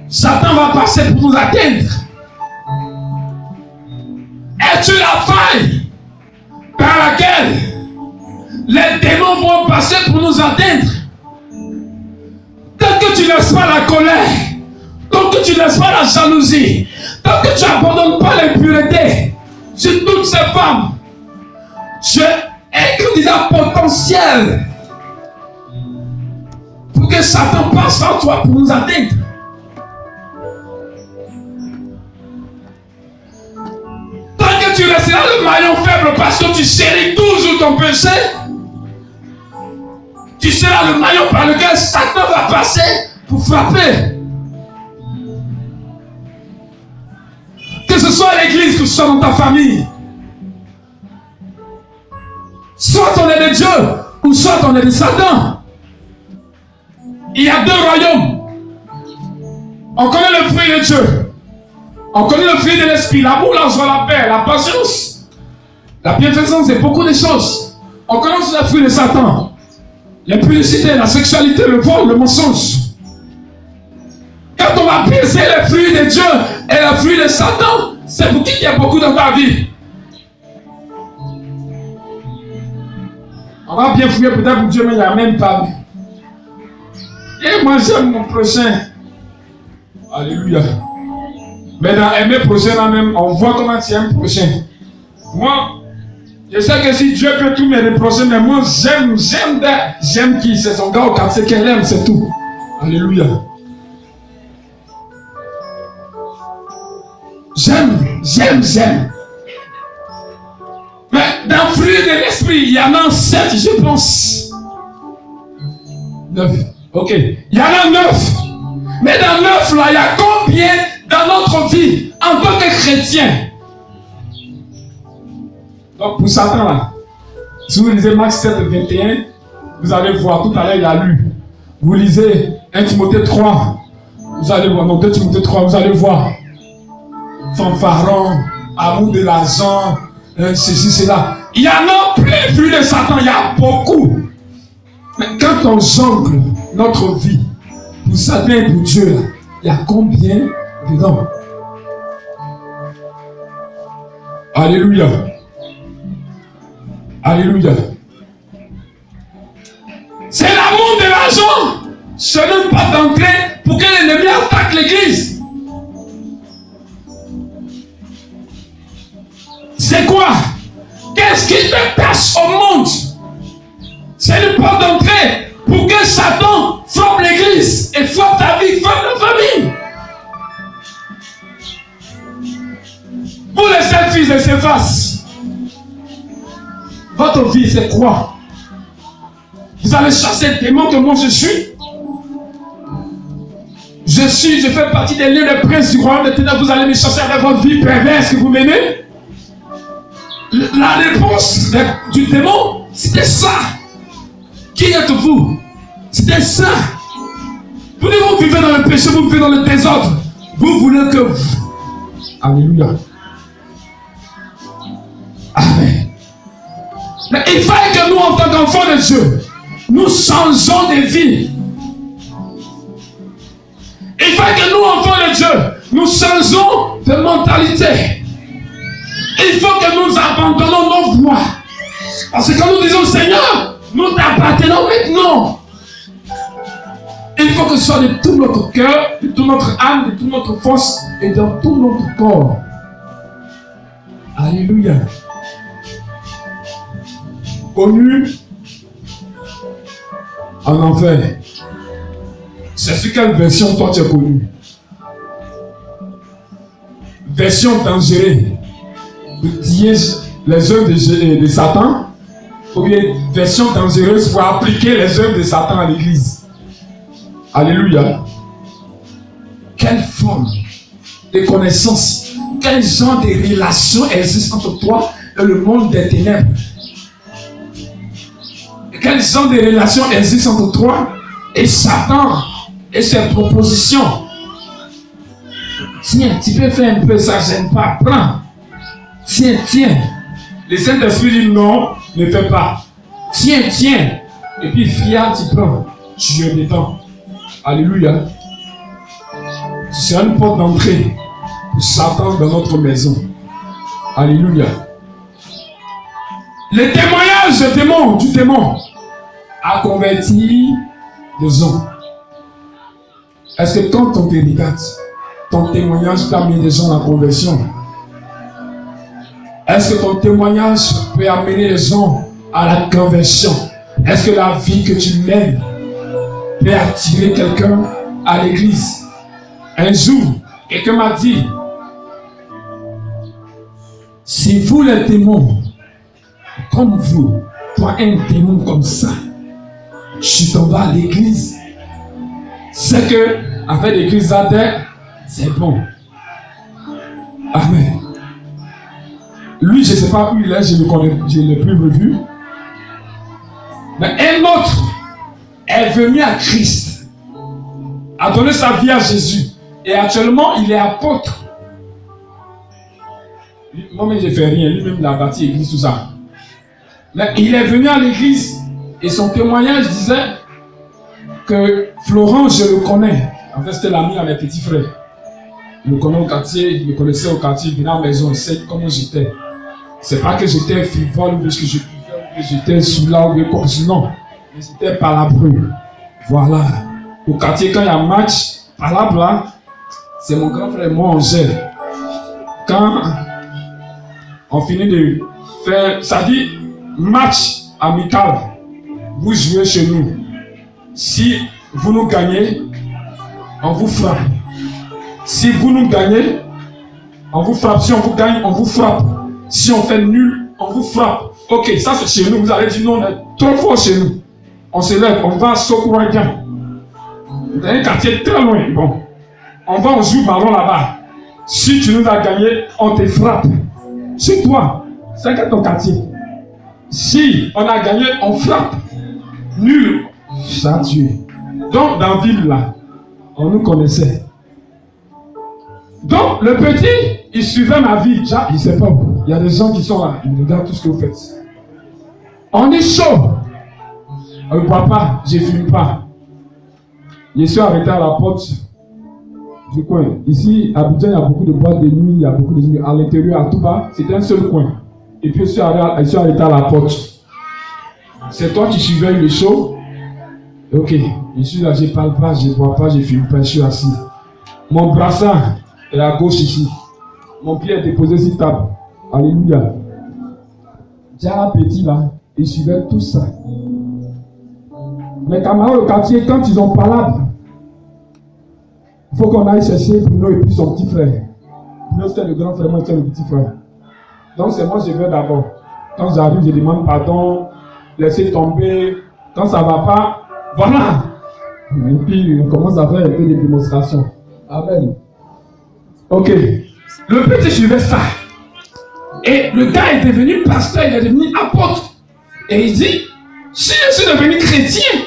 Satan va passer pour nous atteindre? Es-tu la faille par laquelle les démons vont passer pour nous atteindre? Tant que tu ne laisses pas la colère, tant que tu ne laisses pas la jalousie, tant que tu n'abandonnes pas l'impureté sur toutes ces femmes, tu es un candidat potentiel pour que Satan passe par toi pour nous atteindre. Tant que tu resteras le maillon faible parce que tu chéris toujours ton péché, tu seras le maillon par lequel Satan va passer pour frapper. Que ce soit à l'église, que ce soit dans ta famille, soit on est de Dieu ou soit on est de Satan. Il y a deux royaumes. On connaît le fruit de Dieu. On connaît le fruit de l'esprit, l'amour, la joie, la paix, la patience, la bienfaisance et beaucoup de choses. On connaît aussi le fruit de Satan. L'impudicité, la sexualité, le vol, le mensonge. Quand on va briser le fruit de Dieu et le fruit de Satan, c'est pour qui il y a beaucoup dans ta vie. On va bien fouiller peut-être pour Dieu, mais il n'y a même pas. Et moi j'aime mon prochain. Alléluia. Mais dans aimer prochain là même, on voit comment tu aimes prochain. Moi, je sais que si Dieu peut tout me reprocher, mais moi j'aime qui? C'est son gars au quartier qu'elle aime, c'est tout. Alléluia. J'aime. Mais dans le fruit de l'esprit, il y en a 7, je pense. 9. Ok. Il y en a 9. Mais dans 9 là, il y a combien dans notre vie en tant que chrétien? Donc pour Satan là, si vous lisez Marc 7, 21, vous allez voir, tout à l'heure il a lu. Vous lisez 1 Timothée 3, vous allez voir, non 2 Timothée 3, vous allez voir. Fanfaron, amour de l'argent, ceci, cela. Il y en a plus de Satan, il y a beaucoup. Mais quand on jongle notre vie pour Satan et pour Dieu, il y a combien dedans? Alléluia. Alléluia. C'est l'amour de l'argent. Ce n'est pas d'entrée pour que l'ennemi attaque l'église. C'est quoi? Qu'est-ce qui te passe au monde? C'est une porte d'entrée pour que Satan frappe l'église et frappe ta vie, frappe la famille. Pour les 7 fils de Céphas, votre vie c'est quoi? Vous allez chasser le démon que moi je suis. Je fais partie des lieux de prince du royaume de ténèbres. Vous allez me chasser avec votre vie perverse que vous menez. La réponse du démon, c'était ça. Qui êtes-vous? C'était ça. Vous vivez dans le péché, vous vivez dans le désordre. Vous voulez que... Alléluia. Amen. Mais il fallait que nous, en tant qu'enfants de Dieu, nous changeons de vie. Il fallait que nous, enfants de Dieu, nous changeons de mentalité. Il faut que nous abandonnons nos voies. Parce que quand nous disons Seigneur, nous t'appartenons maintenant. Il faut que ce soit de tout notre cœur, de toute notre âme, de toute notre force et dans tout notre corps. Alléluia. Connu en enfer. C'est sur quelle version toi tu es connu? Version dangereuse pour tuer les œuvres de Satan, ou bien version dangereuse pour appliquer les œuvres de Satan à l'église. Alléluia. Quelle forme de connaissance, quel genre de relation existe entre toi et le monde des ténèbres? Quel genre de relation existe entre toi et Satan et ses propositions? Tiens, tu peux faire un peu, ça ne gêne pas. Prends. Tiens, tiens. Le Saint-Esprit dit non, ne fais pas. Tiens, tiens. Et puis, fiat, tu prends. Tu es dedans. Alléluia. C'est une porte d'entrée pour Satan dans notre maison. Alléluia. Le témoignage du démon a converti les hommes. Est-ce que quand on te regarde, ton témoignage t'a mis les gens à la conversion? Est-ce que ton témoignage peut amener les gens à la conversion? Est-ce que la vie que tu mènes peut attirer quelqu'un à l'église? Un jour, quelqu'un m'a dit, si vous les démons, comme vous, toi un démon comme ça, tu t'en vas à l'église, c'est que avec l'église à terre, c'est bon. Amen. Lui, je ne sais pas où il est, je ne connais, je ne l'ai plus revu. Mais un autre est venu à Christ, a donné sa vie à Jésus. Et actuellement, il est apôtre. Moi-même, je ne fais rien. Lui-même, il a bâti l'église, tout ça. Mais il est venu à l'église et son témoignage disait que Florent, je le connais. En fait, c'était l'ami à mes petits frères. Il me connaît au quartier, il me connaissait au quartier, il venait à la maison, il sait comment j'étais. C'est pas que j'étais frivole ou que j'étais sous là ou quoi que ce soit. Non. Mais j'étais palabreux. Voilà. Au quartier, quand il y a un match, palabre là, c'est mon grand frère, moi, on gère. Quand on finit de faire, ça dit match amical, vous jouez chez nous. Si vous nous gagnez, on vous frappe. Si vous nous gagnez, on vous frappe. Si on vous gagne, on vous frappe. Si on fait nul, on vous frappe. Ok, ça c'est chez nous. Vous allez dire non, on est trop fort chez nous. On se lève, on va à Sokouragan. Dans un quartier très loin. Bon, on va, on joue ballon là-bas. Si tu nous as gagné, on te frappe. C'est toi. C'est que ton quartier. Si on a gagné, on frappe. Nul, ça Dieu. Donc, dans la ville là, on nous connaissait. Donc, le petit, il suivait ma vie. Il ne sait pas où. Il y a des gens qui sont là. Ils regardent tout ce que vous faites. On est chaud. Papa, je ne fume pas. Je suis arrêté à la porte du coin. Ici, à Abidjan, il y a beaucoup de boîtes de nuit. Il y a beaucoup de... À l'intérieur, à tout bas, c'est un seul coin. Et puis, je suis arrêté à la porte. C'est toi qui suivais le show. Ok. Je suis là, je ne parle pas, je ne bois pas, je ne fume pas, je suis assis. Mon brassard est à gauche ici. Mon pied est déposé sur table. Alléluia. J'ai un petit là, ils suivaient tout ça. Mes camarades au quartier, quand ils ont palabre, il faut qu'on aille chercher Bruno et puis son petit frère. Bruno c'était le grand frère, moi c'était le petit frère. Donc c'est moi je vais d'abord. Quand j'arrive, je demande pardon, laissez tomber. Quand ça ne va pas, voilà. Et puis on commence à faire un peu de démonstration. Amen. Ok. Le petit suivait ça. Et le gars est devenu pasteur, il est devenu apôtre. Et il dit, si je suis devenu chrétien,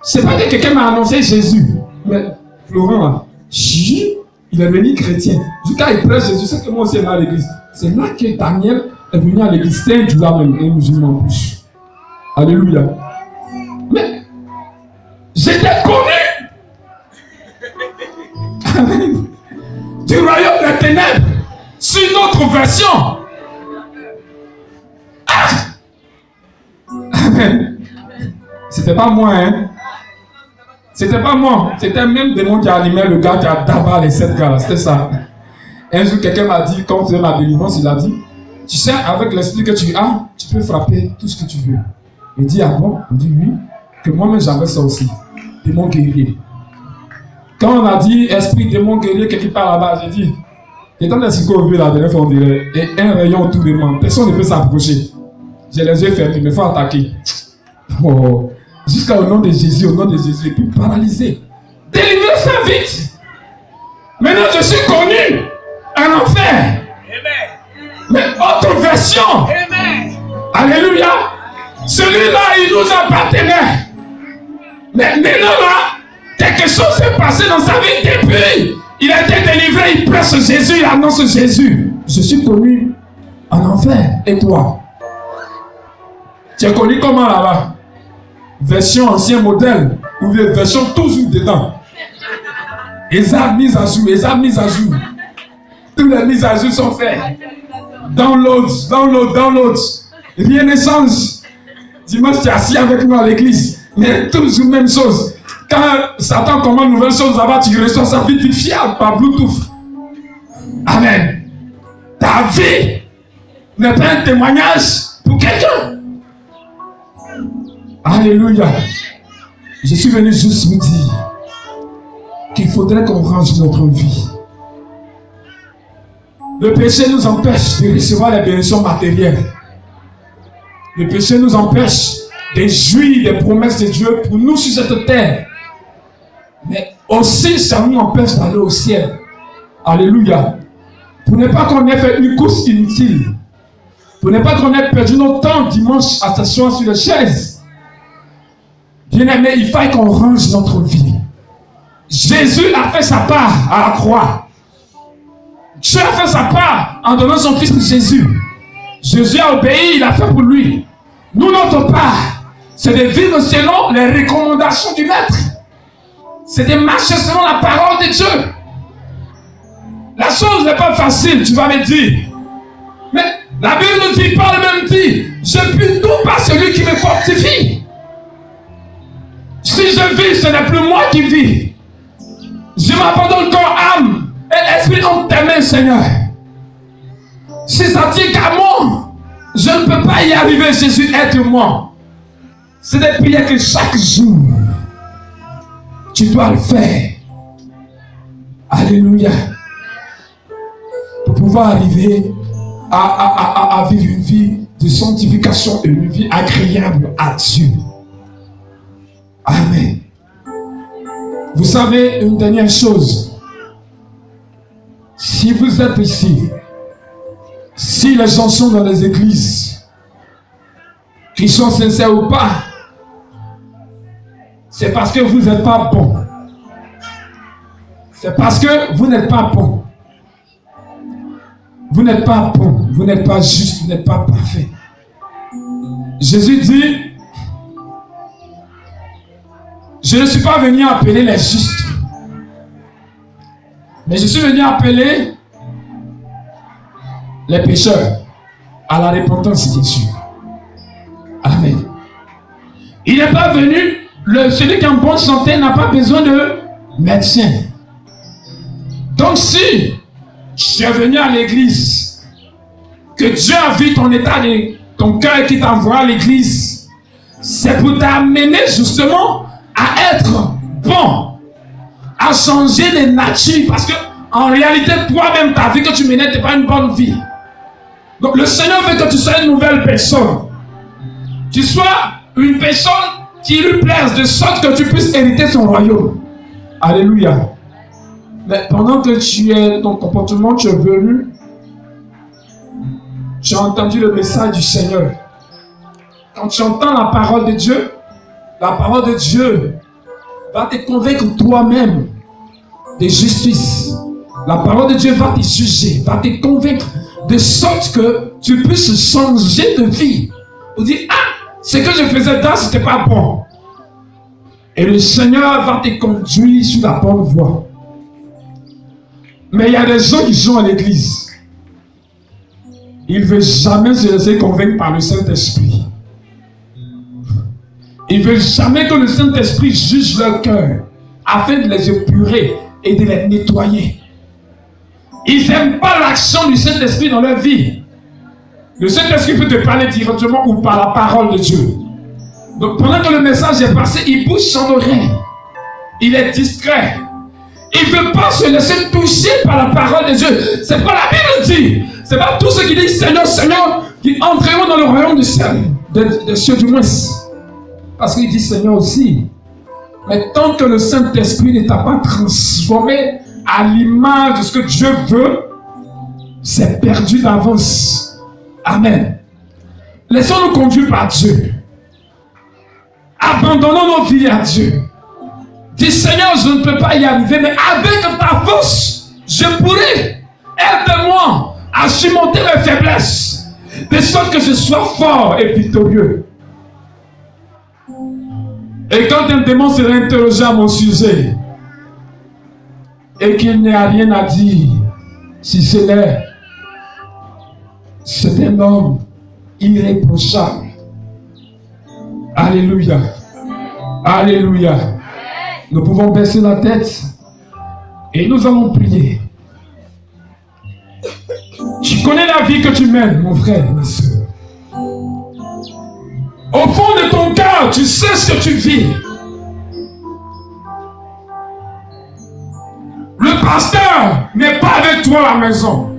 c'est pas que quelqu'un m'a annoncé Jésus. Mais Florent là, il est devenu chrétien. Du cas il prêche Jésus, c'est que moi aussi là à l'église. C'est là que Daniel est venu à l'église. C'est un Judas même, un musulman en plus. Alléluia. Mais j'étais connu du royaume des ténèbres sur notre version. Amen. C'était pas moi, hein. C'était pas moi, c'était un même démon qui animait le gars qui a d'abord les 7 gars là, c'était ça. Un jour, quelqu'un m'a dit, quand on faisait ma délivrance, il a dit, tu sais, avec l'esprit que tu as, tu peux frapper tout ce que tu veux. Il dit, ah bon? Il dit, oui, que moi-même j'avais ça aussi, démon guerrier. Quand on a dit esprit démon guerrier quelque part là-bas, j'ai dit, étant donné ce qu'on veut la dernière fois, on dirait, et un rayon autour de moi, personne ne peut s'approcher. J'ai les yeux fermés, mais il faut attaquer. Oh. Jusqu'au nom de Jésus, et puis paralysé. Délivrez ça vite. Maintenant, je suis connu en enfer. Amen. Mais autre version. Amen. Alléluia. Celui-là, il nous appartenait. Mais maintenant, là, quelque chose s'est passé dans sa vie depuis. Il a été délivré, il presse Jésus, il annonce Jésus. Je suis connu en enfer. Et toi? Tu es connu comment là-bas? Version ancien modèle ou version toujours dedans. Esa mise à jour, Esa mise à jour. Toutes les mises à jour sont faites. Download. Rien ne change. Dimanche, tu es assis avec nous à l'église. Mais toujours même chose. Quand Satan commande une nouvelle chose là-bas, tu reçois ça vite fiable par Bluetooth. Amen. Ta vie n'est pas un témoignage pour quelqu'un. Alléluia. Je suis venu juste vous dire qu'il faudrait qu'on range notre vie. Le péché nous empêche de recevoir les bénédictions matérielles. Le péché nous empêche de jouir des promesses de Dieu pour nous sur cette terre. Mais aussi, ça nous empêche d'aller au ciel. Alléluia. Pour ne pas qu'on ait fait une course inutile. Pour ne pas qu'on ait perdu notre temps dimanche à s'asseoir sur les chaises. Bien-aimé, il faut qu'on range notre vie. Jésus a fait sa part à la croix. Dieu a fait sa part en donnant son fils Jésus. Jésus a obéi, il a fait pour lui. Nous, notre part, c'est de vivre selon les recommandations du Maître. C'est de marcher selon la parole de Dieu. La chose n'est pas facile, tu vas me dire. Mais la Bible nous dit, parle même dit, je puis tout par celui qui me fortifie. Si je vis, ce n'est plus moi qui vis. Je m'abandonne corps, âme et esprit entre tes mains, Seigneur. Si ça tient qu'à moi, je ne peux pas y arriver, Jésus, aide-moi. C'est des prières que chaque jour, tu dois le faire. Alléluia. Pour pouvoir arriver à vivre une vie de sanctification et une vie agréable à Dieu. Amen. Vous savez une dernière chose. Si vous êtes ici, si les gens sont dans les églises, qu'ils sont sincères ou pas, c'est parce que vous n'êtes pas bon. C'est parce que vous n'êtes pas bon. Vous n'êtes pas bon, vous n'êtes pas juste, vous n'êtes pas parfait. Jésus dit, je ne suis pas venu appeler les justes, mais je suis venu appeler les pécheurs à la repentance, bien sûr. Amen. Il n'est pas venu, celui qui est en bonne santé n'a pas besoin de médecin. Donc si tu es venu à l'église, que Dieu a vu ton état de ton cœur qui t'envoie à l'église, c'est pour t'amener justement à être bon, à changer de nature, parce que en réalité, toi-même, ta vie que tu menais n'était pas une bonne vie. Donc le Seigneur veut que tu sois une nouvelle personne. Tu sois une personne qui lui plaise, de sorte que tu puisses hériter son royaume. Alléluia. Mais pendant que tu es ton comportement, tu es venu, tu as entendu le message du Seigneur. Quand tu entends la parole de Dieu va te convaincre toi-même de justice. La parole de Dieu va te juger, va te convaincre de sorte que tu puisses changer de vie. Pour dire, ah, ce que je faisais là, ce n'était pas bon. Et le Seigneur va te conduire sur la bonne voie. Mais il y a des gens qui sont à l'église. Ils ne veulent jamais se laisser convaincre par le Saint-Esprit. Ils ne veulent jamais que le Saint-Esprit juge leur cœur afin de les épurer et de les nettoyer. Ils n'aiment pas l'action du Saint-Esprit dans leur vie. Le Saint-Esprit peut te parler directement ou par la parole de Dieu. Donc pendant que le message est passé, il bouge son oreille. Il est discret. Il ne veut pas se laisser toucher par la parole de Dieu. C'est quoi la Bible dit. C'est pas tous ceux qui disent Seigneur, Seigneur, qui entreront dans le royaume du ciel, des cieux du moins. Parce qu'il dit Seigneur aussi. Mais tant que le Saint-Esprit ne t'a pas transformé à l'image de ce que Dieu veut, c'est perdu d'avance. Amen. Laissons-nous conduire par Dieu. Abandonnons nos vies à Dieu. Dis Seigneur, je ne peux pas y arriver, mais avec ta force, je pourrai. Aide-moi à surmonter mes faiblesses, de sorte que je sois fort et victorieux. Et quand un démon sera interrogé à mon sujet, et qu'il n'y a rien à dire, si c'est un homme irréprochable. Alléluia. Alléluia. Nous pouvons baisser la tête et nous allons prier. Tu connais la vie que tu mènes, mon frère, ma soeur. Au fond de ton cœur, tu sais ce que tu vis. Le pasteur n'est pas avec toi à la maison.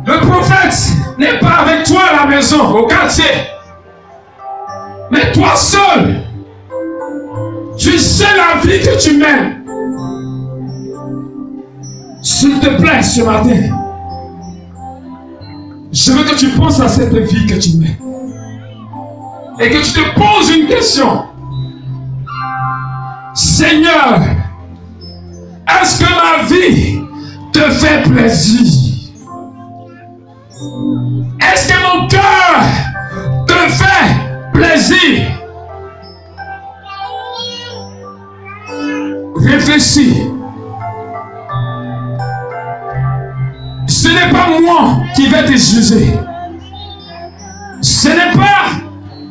Le prophète n'est pas avec toi à la maison, au quartier. Mais toi seul, tu sais la vie que tu mènes. S'il te plaît, ce matin, je veux que tu penses à cette vie que tu mènes. Et que tu te poses une question. Seigneur, est-ce que ma vie te fait plaisir? Est-ce que mon cœur te fait plaisir? Réfléchis. Ce n'est pas moi qui vais te juger. Ce n'est pas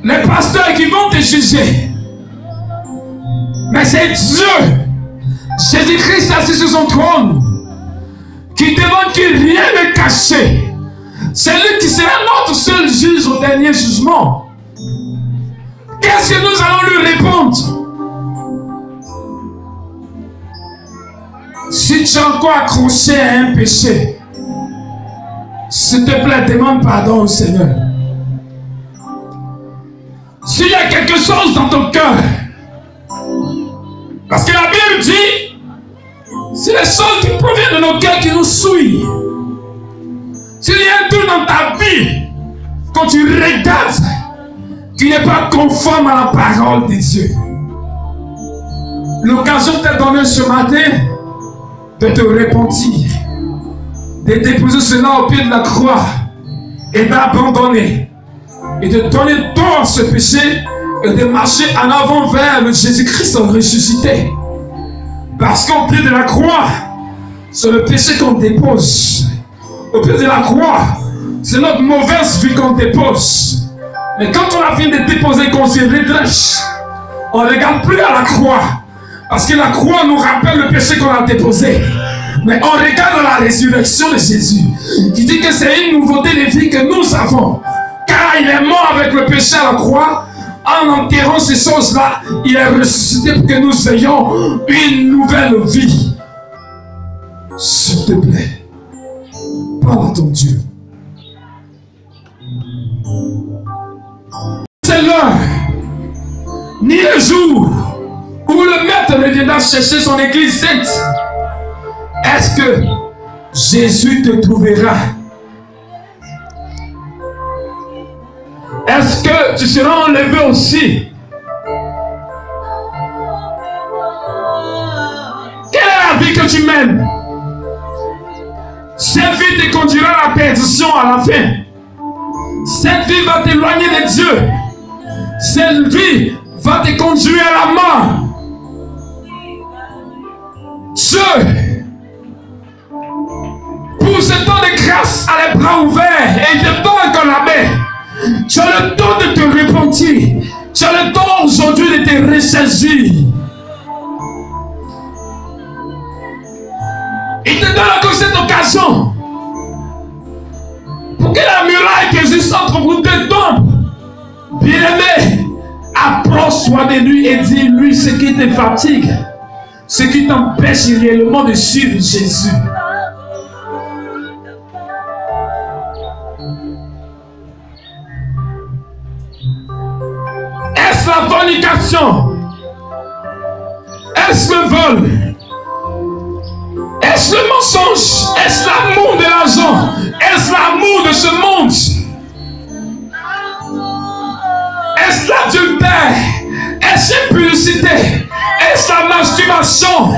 les pasteurs qui vont te juger. Mais c'est Dieu, Jésus-Christ assis sur son trône, qui demande qu'il rien ne caché. C'est lui qui sera notre seul juge au dernier jugement. Qu'est-ce que nous allons lui répondre? Si tu es encore accroché à un péché, s'il te plaît, demande pardon au Seigneur. S'il y a quelque chose dans ton cœur, parce que la Bible dit, c'est les choses qui proviennent de nos cœurs qui nous souillent. S'il y a un truc dans ta vie, quand tu regardes, qui n'est pas conforme à la parole de Dieu, l'occasion t'est donnée ce matin de te repentir, de déposer cela au pied de la croix et d'abandonner et de donner tort à ce péché et de marcher en avant vers le Jésus-Christ ressuscité. Parce qu'au pied de la croix, c'est le péché qu'on dépose. Au pied de la croix, c'est notre mauvaise vie qu'on dépose. Mais quand on a fini de déposer, qu'on se redresse, on ne regarde plus à la croix. Parce que la croix nous rappelle le péché qu'on a déposé. Mais on regarde la résurrection de Jésus, qui dit que c'est une nouveauté de vie que nous avons. Car il est mort avec le péché à la croix. En enterrant ces choses-là, il est ressuscité pour que nous ayons une nouvelle vie. S'il te plaît, parle à ton Dieu. C'est l'heure, ni le jour où le maître reviendra chercher son église sainte. Est-ce que Jésus te trouvera? Est-ce que tu seras enlevé aussi? Quelle est la vie que tu mènes? Cette vie te conduira à la perdition à la fin. Cette vie va t'éloigner de Dieu. Cette vie va te conduire à la mort. Dieu, pour ce temps de grâce, a les bras ouverts et il te tend encore la main. Tu as le temps de te repentir. Tu as le temps aujourd'hui de te ressaisir. Il te donne encore cette occasion pour que la muraille qui existe entre vous deux tombe. Bien-aimé, approche-toi de lui et dis-lui ce qui te fatigue, ce qui t'empêche réellement de suivre Jésus. Est-ce la fornication? Est-ce le vol? Est-ce le mensonge? Est-ce l'amour de l'argent? Est-ce l'amour de ce monde? Est-ce l'adultère? Est-ce l'impudicité? Est-ce la masturbation?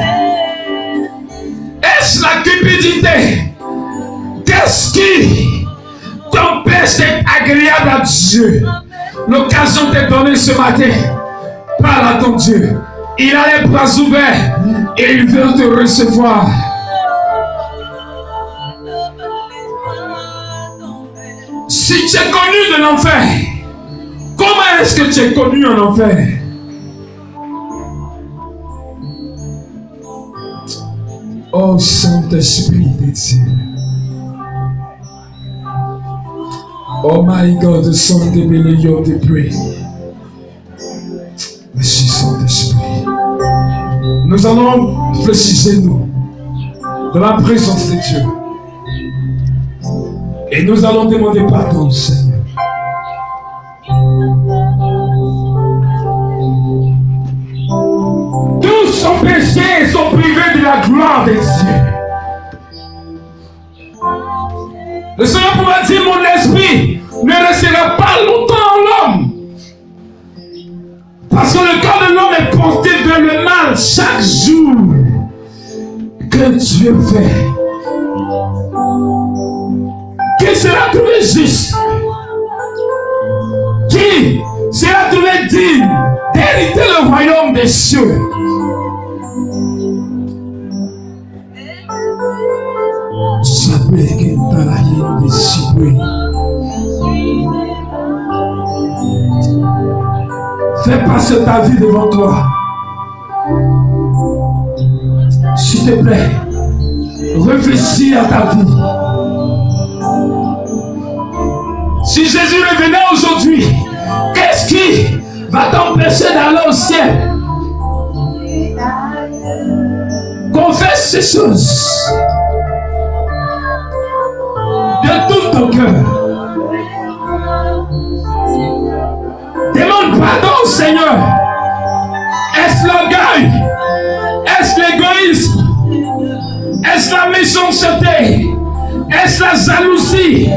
Est-ce la cupidité? Qu'est-ce qui t'empêche d'être agréable à Dieu? L'occasion t'est donnée ce matin. Parle à ton Dieu. Il a les bras ouverts et il veut te recevoir. Si tu es connu de l'enfer, comment est-ce que tu es connu en enfer? Oh Saint-Esprit de Dieu. Oh my God, descend de Béléo de pray. Merci Saint-Esprit. Nous allons préciser nous de la présence de Dieu. Et nous allons demander pardon au Seigneur. Tous sont péchés et sont privés de la gloire de Dieu. Le Seigneur pourra dire, mon esprit ne restera pas longtemps en l'homme. Parce que le corps de l'homme est porté vers le mal chaque jour que Dieu fait. Qui sera trouvé juste? Qui sera trouvé digne d'hériter le royaume des cieux? Fais passer ta vie devant toi. S'il te plaît, réfléchis à ta vie. Si Jésus revenait aujourd'hui, qu'est-ce qui va t'empêcher d'aller au ciel? Confesse ces choses de tout ton cœur. Demande pardon au Seigneur. Est-ce l'orgueil? Est-ce l'égoïsme? Est-ce la méchanceté? Est-ce la jalousie?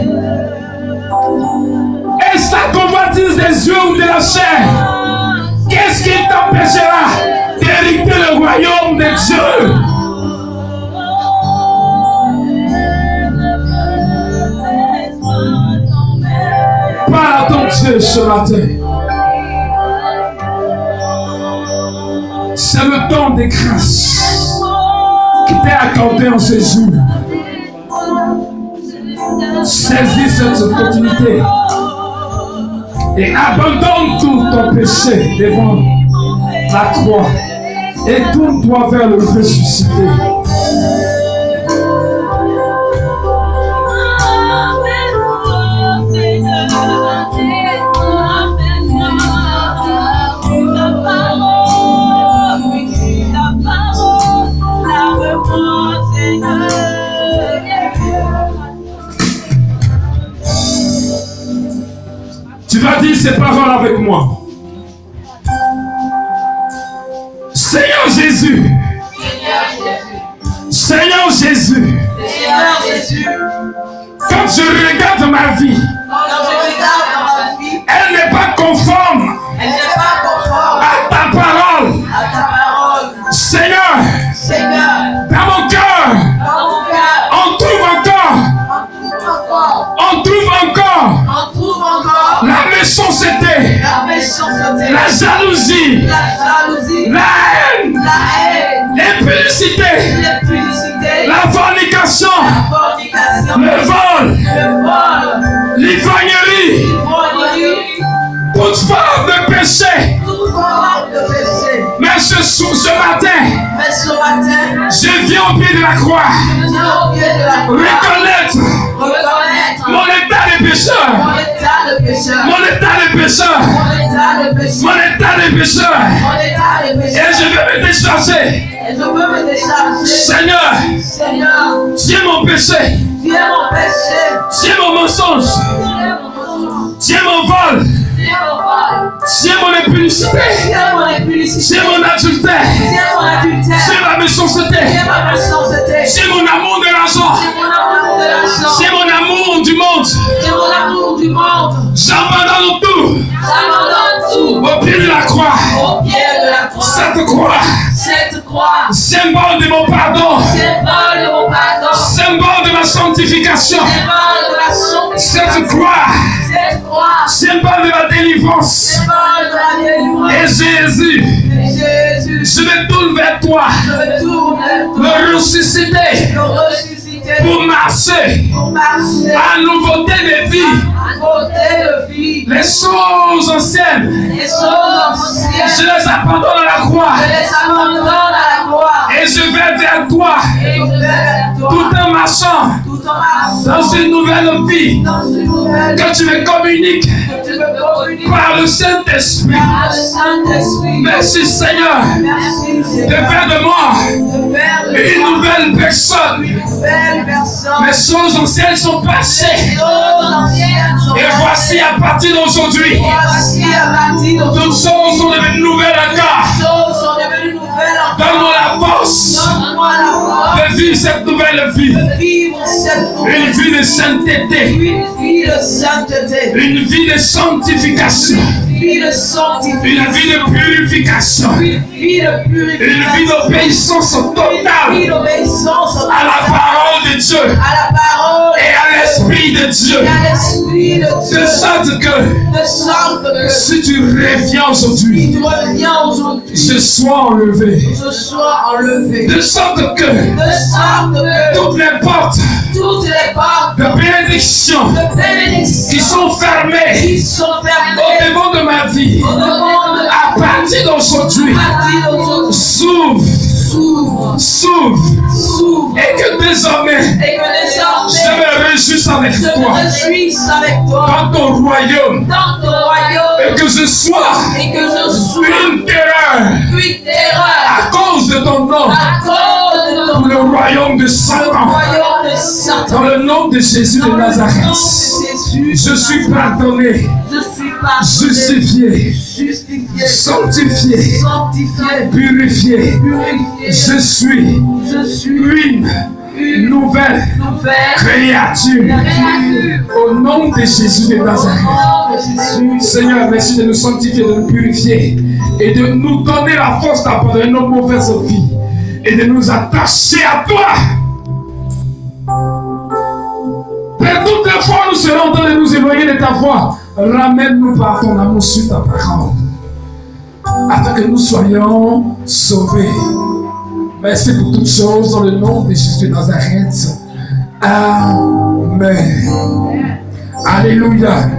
Est-ce la convoitise des yeux ou de la chair? Qu'est-ce qui t'empêchera d'hériter le royaume de Dieu? Parle à ton Dieu ce matin. C'est le temps de grâce qui t'est accordé en ce jour. Saisis cette opportunité et abandonne tout ton péché devant la croix et tourne-toi vers le ressuscité. Tu vas dire ces paroles avec moi. Seigneur Jésus. Seigneur Jésus. Quand je regarde ma vie, elle n'est pas conforme à ta parole. Seigneur, dans mon cœur, on trouve encore la méchanceté, la jalousie, la haine, l'impudicité, la fornication, le vol, l'ivrognerie, péché. Mais ce matin, je viens au pied de la croix reconnaître mon état de pécheur. Mon état de pécheur. Mon état de pécheur. Et je veux me décharger. Seigneur, tu es mon péché. Tu es mon mensonge. Tu es mon vol. Tu es mon impudicité. Tu es mon adultère. Tu es ma méchanceté. Tu es mon amour de l'argent. Tu es mon amour du monde. J'abandonne tout. Au pied de la croix. Cette croix. Symbole de mon pardon. Symbole de ma sanctification. Cette croix. Symbole de ma délivrance. Et Jésus, je me tourne vers toi. Me ressusciter. Pour marcher à nouveauté de vie. Les choses anciennes, je les abandonne à la croix. Et je vais vers toi, tout en marchant dans une nouvelle vie que tu me communiques par le Saint-Esprit. Merci Seigneur de faire de moi une nouvelle personne. Mes choses anciennes sont passées. Et voici à partir d'aujourd'hui, toutes choses sont devenues nouvelles encore. Donne-moi la force de vivre cette nouvelle vie. Une vie de sainteté. Une vie de sanctification. Une vie de purification. Une vie d'obéissance totale à la parole de Dieu et à l'Esprit de Dieu. De sorte que si tu reviens aujourd'hui, je sois enlevé. De sorte que toutes les portes de bénédiction qui sont fermées au devant de ma vie, à partir d'aujourd'hui, s'ouvre, et que désormais je me réjouisse avec toi dans ton royaume, et que je sois une terreur à cause de ton nom pour le royaume de Satan. Dans le nom de Jésus de Nazareth, je suis pardonné, justifié, sanctifié, purifié. Je suis une nouvelle créature. Au nom de Jésus de Nazareth. Seigneur, merci de nous sanctifier, de nous purifier et de nous donner la force d'abandonner nos mauvaises vies et de nous attacher à toi. Père, toutes les fois nous serons en train de nous éloigner de ta voix. Ramène-nous par ton amour sur ta parole, afin que nous soyons sauvés. Merci pour toutes choses dans le nom de Jésus de Nazareth. Amen. Alléluia.